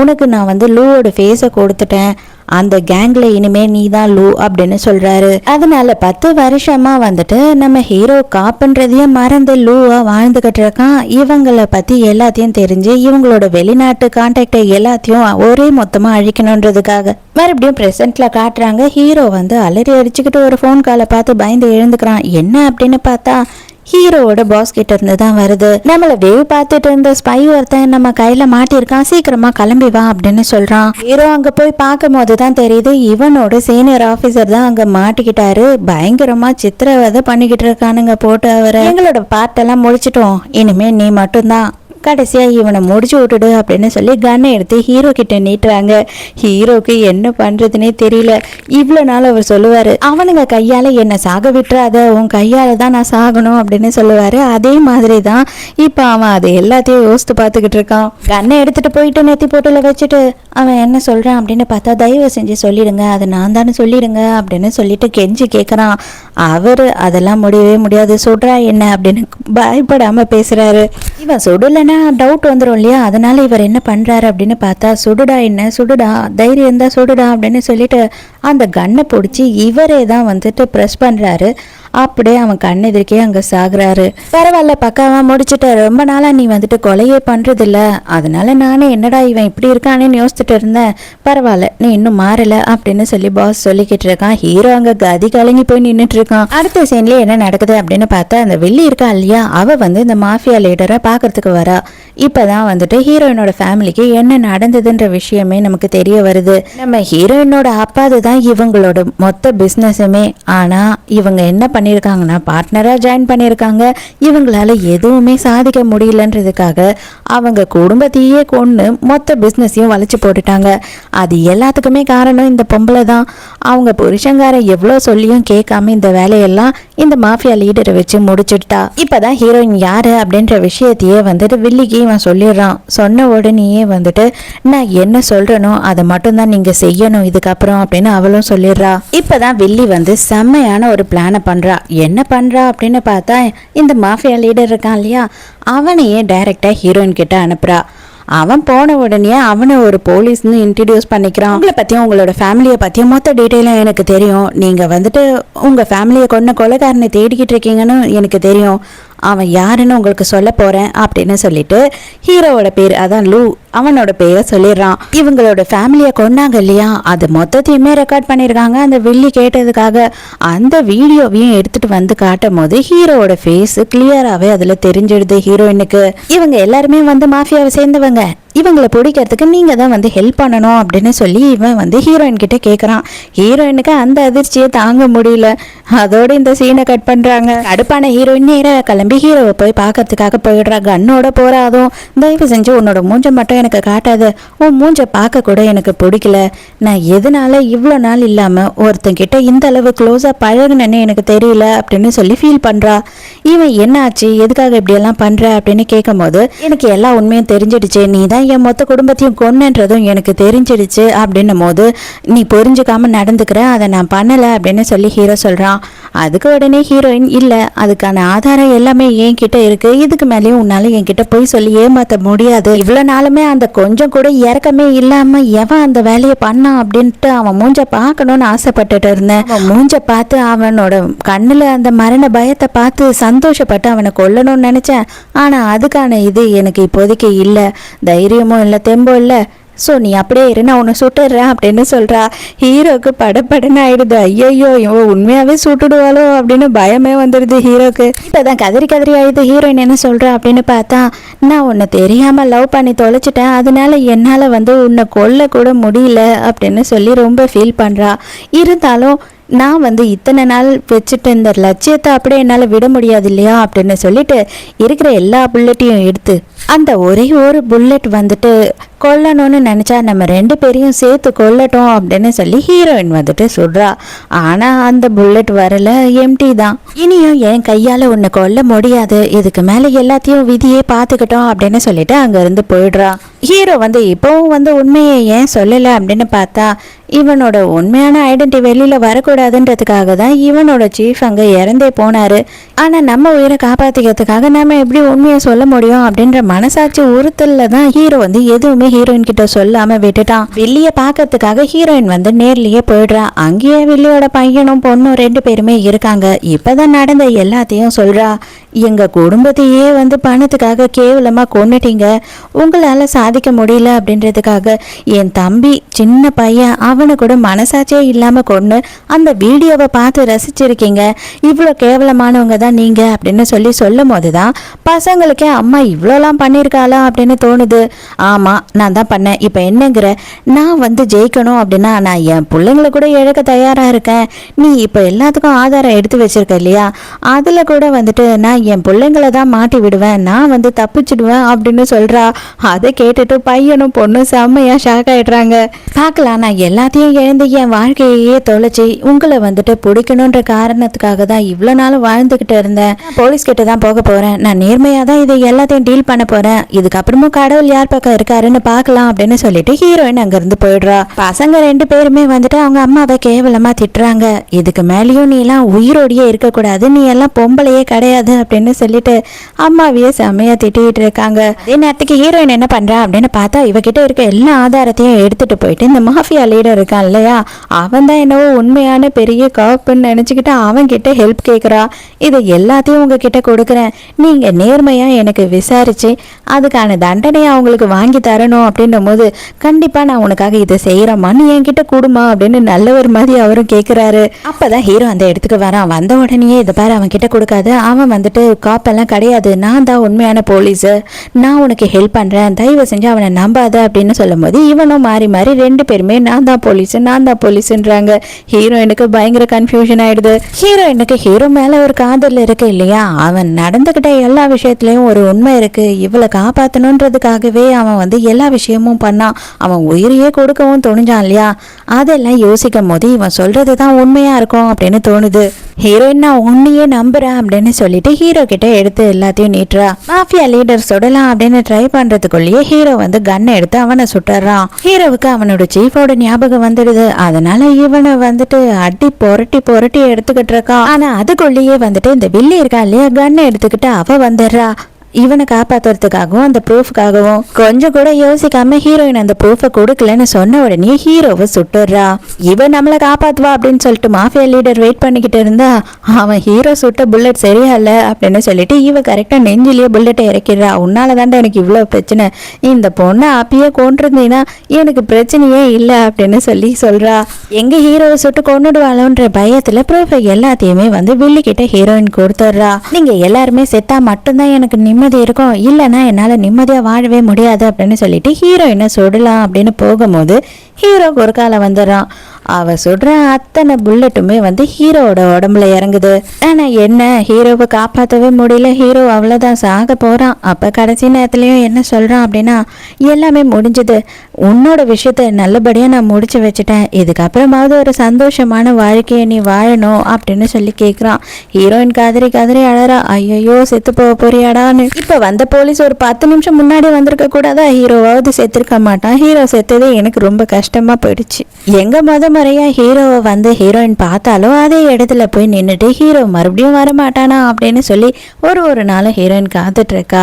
உனக்கு நான் வந்து லூவோட ஃபேஸை கொடுத்துட்டேன், அந்த கேங்ல இனிமே நீ தான் லூ அப்படின்னு சொல்றாரு. அதனால 10 வருஷமா வந்துட்டு நம்ம ஹீரோ காப்புன்றதையும் மறந்து லூவா வாழ்ந்துகிட்டு இருக்கான். இவங்களை பத்தி எல்லாத்தையும் தெரிஞ்சு இவங்களோட வெளிநாட்டு கான்டாக்டை எல்லாத்தையும் ஒரே மொத்தமா அழிக்கணுன்றதுக்காக மறுபடியும் பிரசன்ட்ல காட்டுறாங்க. ஹீரோ வந்து அலறி அடிச்சுக்கிட்டு ஒரு ஃபோன் காலை பார்த்து பயந்து எழுந்துக்கிறான். என்ன அப்படின்னு பார்த்தா ஹீரோவோட பாஸ் கிட்ட இருந்து தான் வருது. நம்மள வேவ் பார்த்துட்டு இருந்த ஸ்பை ஒருத்தன் நம்ம கையில மாட்டிருக்கான், சீக்கிரமா கிளம்பி வா அப்படின்னு சொல்றான். ஹீரோ அங்க போய் பார்க்கும் போதுதான் தெரியுது இவனோட சீனியர் ஆபீசர் தான் அங்க மாட்டிக்கிட்டாரு. பயங்கரமா சித்திரவதை பண்ணிக்கிட்டு இருக்கானுங்க போட்டு. அவரை எங்களோட பார்ட்டெல்லாம் முடிச்சிட்டோம், இனிமே நீ மட்டும்தான், கடைசியா இவனை முடிச்சு விட்டுடு அப்படின்னு சொல்லி கன்னை எடுத்து ஹீரோ கிட்ட நீட்டுறாங்க. ஹீரோக்கு என்ன பண்றதுன்னே தெரியல. இவ்வளவு நாள் அவர் சொல்லுவாரு, அவனுங்க கையால என்ன சாக விட்டுறாத, உன் கையால தான் நான் சாகணும் அப்படின்னு சொல்லுவாரு. அதே மாதிரி தான் இப்ப அவன் அதை எல்லாத்தையும் யோசித்து பார்த்துக்கிட்டு இருக்கான். கன்னை எடுத்துட்டு போயிட்டு நெத்தி போட்டுல வச்சுட்டு அவன் என்ன சொல்றான் அப்படின்னு பார்த்தா, தயவு செஞ்சு சொல்லிடுங்க, அது நான் தானே சொல்லிடுங்க அப்படின்னு சொல்லிட்டு கெஞ்சி கேட்கறான். அவரு அதெல்லாம் முடியவே முடியாது, சுடுறா என்ன அப்படின்னு பயப்படாம பேசுறாரு. இவன் சுடலன்னா ஏன்னா டவுட் வந்துடும் இல்லையா, அதனால இவர் என்ன பண்றாரு அப்படின்னு பார்த்தா, சுடுடா என்ன சுடுடா, தைரியம் இருந்தா சுடுடா அப்படின்னு சொல்லிட்டு அந்த கன்னை பிடிச்சி இவரே தான் வந்துட்டு ப்ரெஸ் பண்றாரு. அப்படியே அவன் கண்ணெதிர்க்கே அங்க சாகுறாரு. பரவாயில்ல பக்காவா முடிச்சுட்ட, ரொம்ப நாளா நீ வந்துட்டு கொலையே பண்றதில்ல, அதனால நானே என்னடா இவன் இப்படி இருக்கானேன்னு யோசிச்சுட்டு இருந்தேன், பரவாயில்ல நீ இன்னும் மாறல அப்படின்னு சொல்லி பாஸ் சொல்லிக்கிட்டு இருக்கான். ஹீரோ அங்க கதி கலங்கி போய் நின்றுட்டு இருக்கான். அடுத்த சீன்ல என்ன நடக்குது அப்படின்னு பார்த்தா, அந்த வெள்ளி இருக்கா இல்லையா, அவ வந்து இந்த மாஃபியா லீடரை பாக்குறதுக்கு வரா. இப்பதான் வந்துட்டு ஹீரோயினோட ஃபேமிலிக்கு என்ன நடந்ததுன்ற விஷயமே நமக்கு தெரிய வருது. நம்ம ஹீரோயினோட அப்பாது தான் இவங்களோட மொத்த பிசினஸுமே. ஆனா இவங்க என்ன பண்ணியிருக்காங்கன்னா பார்ட்னரா ஜாயின் பண்ணியிருக்காங்க. இவங்களால எதுவுமே சாதிக்க முடியலன்றதுக்காக அவங்க குடும்பத்தையே கொண்டு மொத்த பிஸ்னஸையும் வளைச்சு போட்டுட்டாங்க. அது எல்லாத்துக்குமே காரணம் இந்த பொம்பளை தான். அவங்க புருஷங்கார எவ்வளோ சொல்லியும் கேட்காம இந்த வேலையெல்லாம் இந்த மாஃபியா லீடரை வச்சு முடிச்சுட்டா. இப்பதான் ஹீரோயின் யாரு அப்படின்ற விஷயத்தையே வந்துட்டு வில்லிக்கு இவன் சொல்லிடுறான். சொன்ன உடனேயே வந்துட்டு நான் என்ன சொல்றேனோ அதை மட்டும்தான் நீங்க செய்யணும் இதுக்கப்புறம் அப்படின்னு அவளும் சொல்லிடுறா. இப்பதான் வில்லி வந்து செம்மையான ஒரு பிளானை பண்றா. என்ன பண்றா அப்படின்னு பார்த்தா, இந்த மாஃபியா லீடர் இருக்கான் இல்லையா, அவனையே டைரக்டா ஹீரோயின் கிட்ட அனுப்புறா. அவன் போன உடனே அவனை ஒரு போலீஸ்னு இன்ட்ரடியூஸ் பண்ணிக்கிறான். உங்களை பத்தியும் உங்களோட ஃபேமிலியை பத்தியும் மொத்த டீட்டெயிலும் எனக்கு தெரியும். நீங்க வந்துட்டு உங்க ஃபேமிலியை கொண்ட கொலைகாரனை தேடிக்கிட்டு இருக்கீங்கன்னு எனக்கு தெரியும். அவன் யாருன்னு உங்களுக்கு சொல்ல போறேன் அப்படின்னு சொல்லிட்டு ஹீரோவோட பேர் அதான் லூ, அவனோட பேரை சொல்லிடுறான். இவங்களோட ஃபேமிலியை கொண்டாங்க இல்லையா, அது மொத்தத்தையுமே ரெக்கார்ட் பண்ணியிருக்காங்க அந்த வில்லி கேட்டதுக்காக. அந்த வீடியோவையும் எடுத்துட்டு வந்து காட்டும் போது ஹீரோவோட ஃபேஸ் கிளியராகவே அதில் தெரிஞ்சிடுது ஹீரோயினுக்கு. இவங்க எல்லாருமே வந்து மாஃபியாவை சேர்ந்தவங்க, இவங்களை பிடிக்கிறதுக்கு நீங்க தான் வந்து ஹெல்ப் பண்ணணும் அப்படின்னு சொல்லி இவன் வந்து ஹீரோயின் கிட்ட கேட்குறான். ஹீரோயினுக்கு அந்த அதிர்ச்சியை தாங்க முடியல. அதோட இந்த சீனை கட் பண்றாங்க. அடுப்பான ஹீரோயின் நேராக கிளம்பி ஹீரோவை போய் பார்க்கறதுக்காக போயிடுறா. கண்ணோட போறாதும், தயவு செஞ்சு உன்னோட மூஞ்ச மட்டும் எனக்கு காட்டாது, உன் மூஞ்ச பார்க்க கூட எனக்கு பிடிக்கல. நான் எதனால இவ்வளோ நாள் இல்லாம ஒருத்தங்கிட்ட இந்த அளவு க்ளோஸா பழகுனேன்னு எனக்கு தெரியல அப்படின்னு சொல்லி ஃபீல் பண்றா. இவன் என்ன ஆச்சு, எதுக்காக இப்படி எல்லாம் பண்ற அப்படின்னு கேட்கும் போது, எனக்கு எல்லா உண்மையும் தெரிஞ்சிடுச்சு, நீ தான் என் மொத்த குடும்பத்தையும் கொன்னன்றதும் எனக்கு தெரிஞ்சிடுச்சு அப்படின்னும் போது நீ புரிஞ்சுக்காம நடந்துக்கிற, அதை நான் பண்ணல அப்படின்னு சொல்லி ஹீரோ சொல்றான். அதுக்கு உடனே ஹீரோயின், இல்ல அதுக்கான ஆதாரம் எல்லாமே என்கிட்ட இருக்கு, இதுக்கு மேலேயும் உன்னால என்கிட்ட போய் சொல்லி ஏமாத்த முடியாது. இவ்வளவு நாளுமே அந்த கொஞ்சம் கூட இறக்கமே இல்லாம எவன் அந்த வேலையை பண்ணான் அப்படின்ட்டு அவன் மூஞ்ச பார்க்கணும்னு ஆசைப்பட்டுட்டு இருந்தேன். அவன் மூஞ்ச பார்த்து அவனோட கண்ணுல அந்த மரண பயத்தை பார்த்து சந்தோஷப்பட்டு அவனை கொல்லணும்னு நினைச்சேன். ஆனா அதுக்கான இது எனக்கு இப்போதைக்கு இல்ல, தைரியமும் இல்லை தெம்பும் இல்லை. ஸோ நீ அப்படியே இரு, நான் உன்னை சுட்டுடுறேன் அப்படின்னு சொல்கிறா. ஹீரோக்கு படப்படன்னு ஆயிடுது. ஐயோ இவன் உண்மையாகவே சுட்டுடுவாளோ அப்படின்னு பயமே வந்துடுது ஹீரோக்கு. இப்போ தான் கதறி கதறி ஆயிடுது. ஹீரோயின் என்ன சொல்கிறா அப்படின்னு பார்த்தா, நான் உன்னை தெரியாமல் லவ் பண்ணி தொலைச்சிட்டேன், அதனால என்னால் வந்து உன்னை கொல்ல கூட முடியல அப்படின்னு சொல்லி ரொம்ப ஃபீல் பண்ணுறா. இருந்தாலும் நான் வந்து இத்தனை நாள் வச்சுட்டு இந்த லட்சியத்தை அப்படியே என்னால் விட முடியாது இல்லையா அப்படின்னு சொல்லிட்டு இருக்கிற எல்லா புல்லட்டையும் எடுத்து அந்த ஒரே ஒரு புல்லட் வந்துட்டு கொல்லணும்னு நினச்சா நம்ம ரெண்டு பேரையும் சேர்த்து கொல்லட்டும் அப்படின்னு சொல்லி ஹீரோயின் வந்துட்டு சொல்கிறா. ஆனால் அந்த புல்லட் வரல, எம்டி தான். இனியும் என் கையால் உன்னை கொல்ல முடியாது, இதுக்கு மேலே எல்லாத்தையும் விதியே பார்த்துக்கிட்டோம் அப்படின்னு சொல்லிட்டு அங்கேருந்து போயிடுறா. ஹீரோ வந்து இப்போவும் வந்து உண்மையை ஏன் சொல்லலை அப்படின்னு பார்த்தா, இவனோட உண்மையான ஐடென்டி வெளியில் வரக்கூடாதுன்றதுக்காக தான் இவனோட சீஃப் அங்கே இறந்தே போனார். ஆனால் நம்ம உயிரை காப்பாற்றிக்கிறதுக்காக நம்ம எப்படி உண்மையை சொல்ல முடியும் அப்படின்ற மனசாட்சி உறுத்தலில் தான் ஹீரோ வந்து எதுவுமே ஹீரோயின் கிட்ட சொல்லாமல் விட்டுட்டான். வில்லியை பார்க்கறதுக்காக ஹீரோயின் வந்து நேர்லேயே போயிடுறா. அங்கேயே வில்லியோட பையனும் பொண்ணும் ரெண்டு பேருமே இருக்காங்க. இப்போதான் நடந்த எல்லாத்தையும் சொல்கிறா. எங்கள் குடும்பத்தையே வந்து பணத்துக்காக கேவலமாக கொண்டுட்டீங்க, உங்களால் சாதிக்க முடியல அப்படின்றதுக்காக என் தம்பி சின்ன பையன் அவனை கூட மனசாட்சியே இல்லாமல் கொண்டு அந்த வீடியோவை பார்த்து ரசிச்சிருக்கீங்க, இவ்வளோ கேவலமானவங்க தான் நீங்கள் அப்படின்னு சொல்லி சொல்லும் போது தான் பசங்களுக்கே அம்மா இவ்வளோலாம் பண்ணியிருக்காளா அப்படின்னு தோணுது. ஆமாம் நான் தான் பண்ணேன், இப்போ என்னங்கிற, நான் வந்து ஜெயிக்கணும் அப்படின்னா நான் என் பிள்ளைங்களை கூட இழக்க தயாராக இருக்கேன். நீ இப்போ எல்லாத்துக்கும் ஆதாரம் எடுத்து வச்சிருக்க இல்லையா, அதில் கூட வந்துட்டு நான் என் பிள்ளைங்களை தான் மாட்டி விடுவேன், நான் வந்து தப்பிச்சிடுவேன் அப்படின்னு சொல்கிறா. அதை கேட்டு கேட்டுட்டு பையனும் பொண்ணும் செம்மையா ஷாக் ஆயிடுறாங்க. பார்க்கலாம், நான் எல்லாத்தையும் இழந்து என் வாழ்க்கையே தொலைச்சி உங்களை வந்துட்டு பிடிக்கணுன்ற காரணத்துக்காக தான் இவ்வளோ நாளும் வாழ்ந்துகிட்டு இருந்தேன். போலீஸ் கிட்ட தான் போக போறேன். நான் நேர்மையாக தான் இதை எல்லாத்தையும் டீல் பண்ண போறேன். இதுக்கப்புறமும் கடவுள் யார் பக்கம் இருக்காருன்னு பார்க்கலாம் அப்படின்னு சொல்லிட்டு ஹீரோயின் அங்கிருந்து போயிடுறா. பசங்க 2 பேருமே வந்துட்டு அவங்க அம்மாவை கேவலமா திட்டுறாங்க. இதுக்கு மேலேயும் நீ எல்லாம் உயிரோடையே இருக்கக்கூடாது, நீ எல்லாம் பொம்பளையே கிடையாது அப்படின்னு சொல்லிட்டு அம்மாவையே செம்மையா திட்டிட்டு இருக்காங்க. அதே நேரத்துக்கு ஹீரோயின் என்ன பண்றா அப்படின்னு பார்த்தா இவகிட்ட இருக்க எல்லா ஆதாரத்தையும் எடுத்துட்டு போயிட்டு இந்த மாஃபியா லீடர் இருக்கான் இல்லையா, அவன் தான் என்னவோ உண்மையான பெரிய காப்புன்னு நினைச்சுக்கிட்டு அவன் கிட்ட ஹெல்ப் கேட்குறா. இது எல்லாத்தையும் உங்ககிட்ட கொடுக்குறேன், நீங்க நேர்மையா எனக்கு விசாரிச்சு அதுக்கான தண்டனையை அவங்களுக்கு வாங்கி தரணும் அப்படின்னும் போது கண்டிப்பா நான் உனக்காக இதை செய்யறேம்மா, நீ என்கிட்ட கொடுமா அப்படின்னு நல்லவர் மாதிரி அவரும் கேட்குறாரு. அப்பதான் ஹீரோ அந்த இடத்துக்கு வரான். வந்த உடனேயே இதை பாரு, அவன் கிட்ட கொடுக்காது, அவன் வந்துட்டு காப்பெல்லாம் கிடையாது, நான் தான் உண்மையான போலீஸு, நான் உனக்கு ஹெல்ப் பண்றேன், தயவு செஞ்சு அவனை நம்பாத அப்படின்னு சொல்லும் போது இவனும் மாறி மாறி 2 பேருமே நான் தான் போலீஸுன்றாங்க. ஹீரோயினுக்கு பயங்கர கன்ஃபியூஷன் ஆயிடுது. ஹீரோயினுக்கு ஹீரோ மேல ஒரு காதல் இருக்கு இல்லையா, அவன் நடந்துகிட்ட எல்லா விஷயத்துலயும் ஒரு உண்மை இருக்கு, இவளை காப்பாற்றணுன்றதுக்காகவே அவன் வந்து எல்லா விஷயமும் பண்ணான், அவன் உயிரையே கொடுக்கவும் துணிஞ்சான் இல்லையா, அதெல்லாம் யோசிக்கும் போது இவன் சொல்றது தான் உண்மையா இருக்கும் அப்படின்னு தோணுது. ஹீரோயின் நான் உன்னையே நம்புறேன் அப்படின்னு சொல்லிட்டு ஹீரோ கிட்ட எடுத்து எல்லாத்தையும் நீட்டுறா. மாஃபியா லீடர் சுடலாம் அப்படின்னு ட்ரை பண்றதுக்குள்ளேயே ஹீரோ வந்து கன்னை எடுத்து அவனை சுட்டுறான். ஹீரோவுக்கு அவனோட சீஃபோட ஞாபகம் வந்துடுது. அதனால இவனை வந்துட்டு அடி புரட்டி எடுத்துக்கிட்டு இருக்கான். ஆனா அதுக்குள்ளேயே வந்துட்டு இந்த வில்லி இருக்கா இல்லையா, கன்னை எடுத்துக்கிட்டு அவ வந்துடுறா. இவனை காப்பாத்துறதுக்காகவும் அந்த ப்ரூஃப்காகவும் கொஞ்சம் கூட யோசிக்காம ஹீரோயின் அந்த ப்ரூஃபை கொடுக்கலன்னு சொன்ன உடனே ஹீரோவை சுட்டுறா. இவன் நம்மளை காப்பாத்துவா அப்படின்னு சொல்லிட்டு மாஃபியா லீடர் வெயிட் பண்ணிக்கிட்டு இருந்தா அவன் ஹீரோ சுட்ட புல்லட் சரியால அப்படின்னு சொல்லிட்டு இவ கரெக்டா நெஞ்சிலேயே புல்லட்டை இறக்கிடுறா. உன்னால தாண்டா எனக்கு இவ்வளவு பிரச்சனை, இந்த பொண்ணை அப்பயே கொண்டிருந்தீங்கன்னா எனக்கு பிரச்சனையே இல்லை அப்படின்னு சொல்றா. எங்க ஹீரோவை சுட்டு கொண்டுடுவாளோன்ற பயத்துல ப்ரூஃபை எல்லாத்தையுமே வந்து வில்லி கிட்ட ஹீரோயின் கொடுத்துட்றா. நீங்க எல்லாருமே செத்தா மட்டும்தான் எனக்கு நிம்மதி இருக்கும், இல்லைன்னா என்னால நிம்மதியா வாழவே முடியாது அப்படின்னு சொல்லிட்டு ஹீரோயினை சுடலாம் அப்படின்னு போகும்போது ஹீரோ குறுக்கால வந்துடுறான். அவ சுடுற அத்தனை புல்லட்டுமே வந்து ஹீரோவோட உடம்புல இறங்குது. ஆனா என்ன, ஹீரோவை காப்பாற்றவே முடியல, ஹீரோ அவ்வளவுதான் சாக போறான். அப்ப கடைசி நேரத்துலயும் என்ன சொல்றான் அப்படின்னா, எல்லாமே முடிஞ்சது, உன்னோட விஷயத்த நல்லபடியா நான் முடிச்சு வச்சுட்டேன், இதுக்கப்புறமாவது ஒரு சந்தோஷமான வாழ்க்கையை நீ வாழணும் அப்படின்னு சொல்லி கேட்குறான். ஹீரோயின் கதறி அழறா, ஐயோ செத்து போக போறியாடான்னு. இப்ப வந்த போலீஸ் ஒரு 10 நிமிஷம் முன்னாடி வந்திருக்க கூடாதா, ஹீரோவாவது செத்துருக்க மாட்டான். ஹீரோ செத்ததே எனக்கு ரொம்ப கஷ்டமா போயிடுச்சு. எங்க முறையா ஹீரோவை வந்து ஹீரோயின் பார்த்தாலும் அதே இடத்துல போய் நின்றுட்டு ஹீரோ மறுபடியும் வரமாட்டானா அப்படின்னு சொல்லி ஒரு நாளும் ஹீரோயின் காத்துட்டு இருக்கா.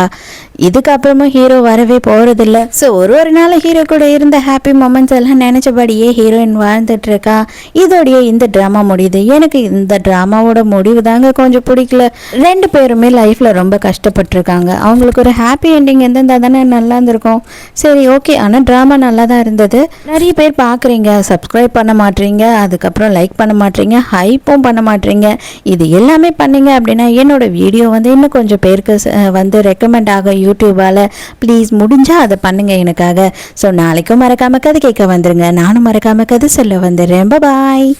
இதுக்கப்புறமும் ஹீரோ வரவே போறதில்ல. ஸோ ஒரு நாள் ஹீரோ கூட இருந்த ஹாப்பி மொமெண்ட்ஸ் எல்லாம் நினைச்சபடியே ஹீரோயின் வாழ்ந்துட்டு இருக்கா. இதோடைய இந்த ட்ராமா முடியுது. எனக்கு இந்த ட்ராமாவோட முடிவு தாங்க கொஞ்சம் பிடிக்கல. 2 பேருமே லைஃப்ல ரொம்ப கஷ்டப்பட்டிருக்காங்க. அவங்களுக்கு ஒரு ஹாப்பி எண்டிங் எந்தெந்தா தானே நல்லா இருந்திருக்கும். சரி ஓகே, ஆனால் ட்ராமா நல்லா தான் இருந்தது. நிறைய பேர் பார்க்குறீங்க, சப்ஸ்கிரைப் பண்ண மாட்டீங்க, அதுக்கப்புறம் லைக் பண்ண மாட்டீங்க, ஹைப்பும் பண்ண மாட்டீங்க. இது எல்லாமே பண்ணீங்க அப்படின்னா என்னோட வீடியோ வந்து இன்னும் கொஞ்சம் பேருக்கு வந்து ரெக்கமெண்ட் ஆகும் யூடியூபால். ப்ளீஸ் முடிஞ்சால் அதை பண்ணுங்க எனக்காக. ஸோ நாளைக்கும் மறக்காம கதை கேட்க வந்துருங்க, நானும் மறக்காம கதை சொல்ல வந்துடுறேன். பாய்.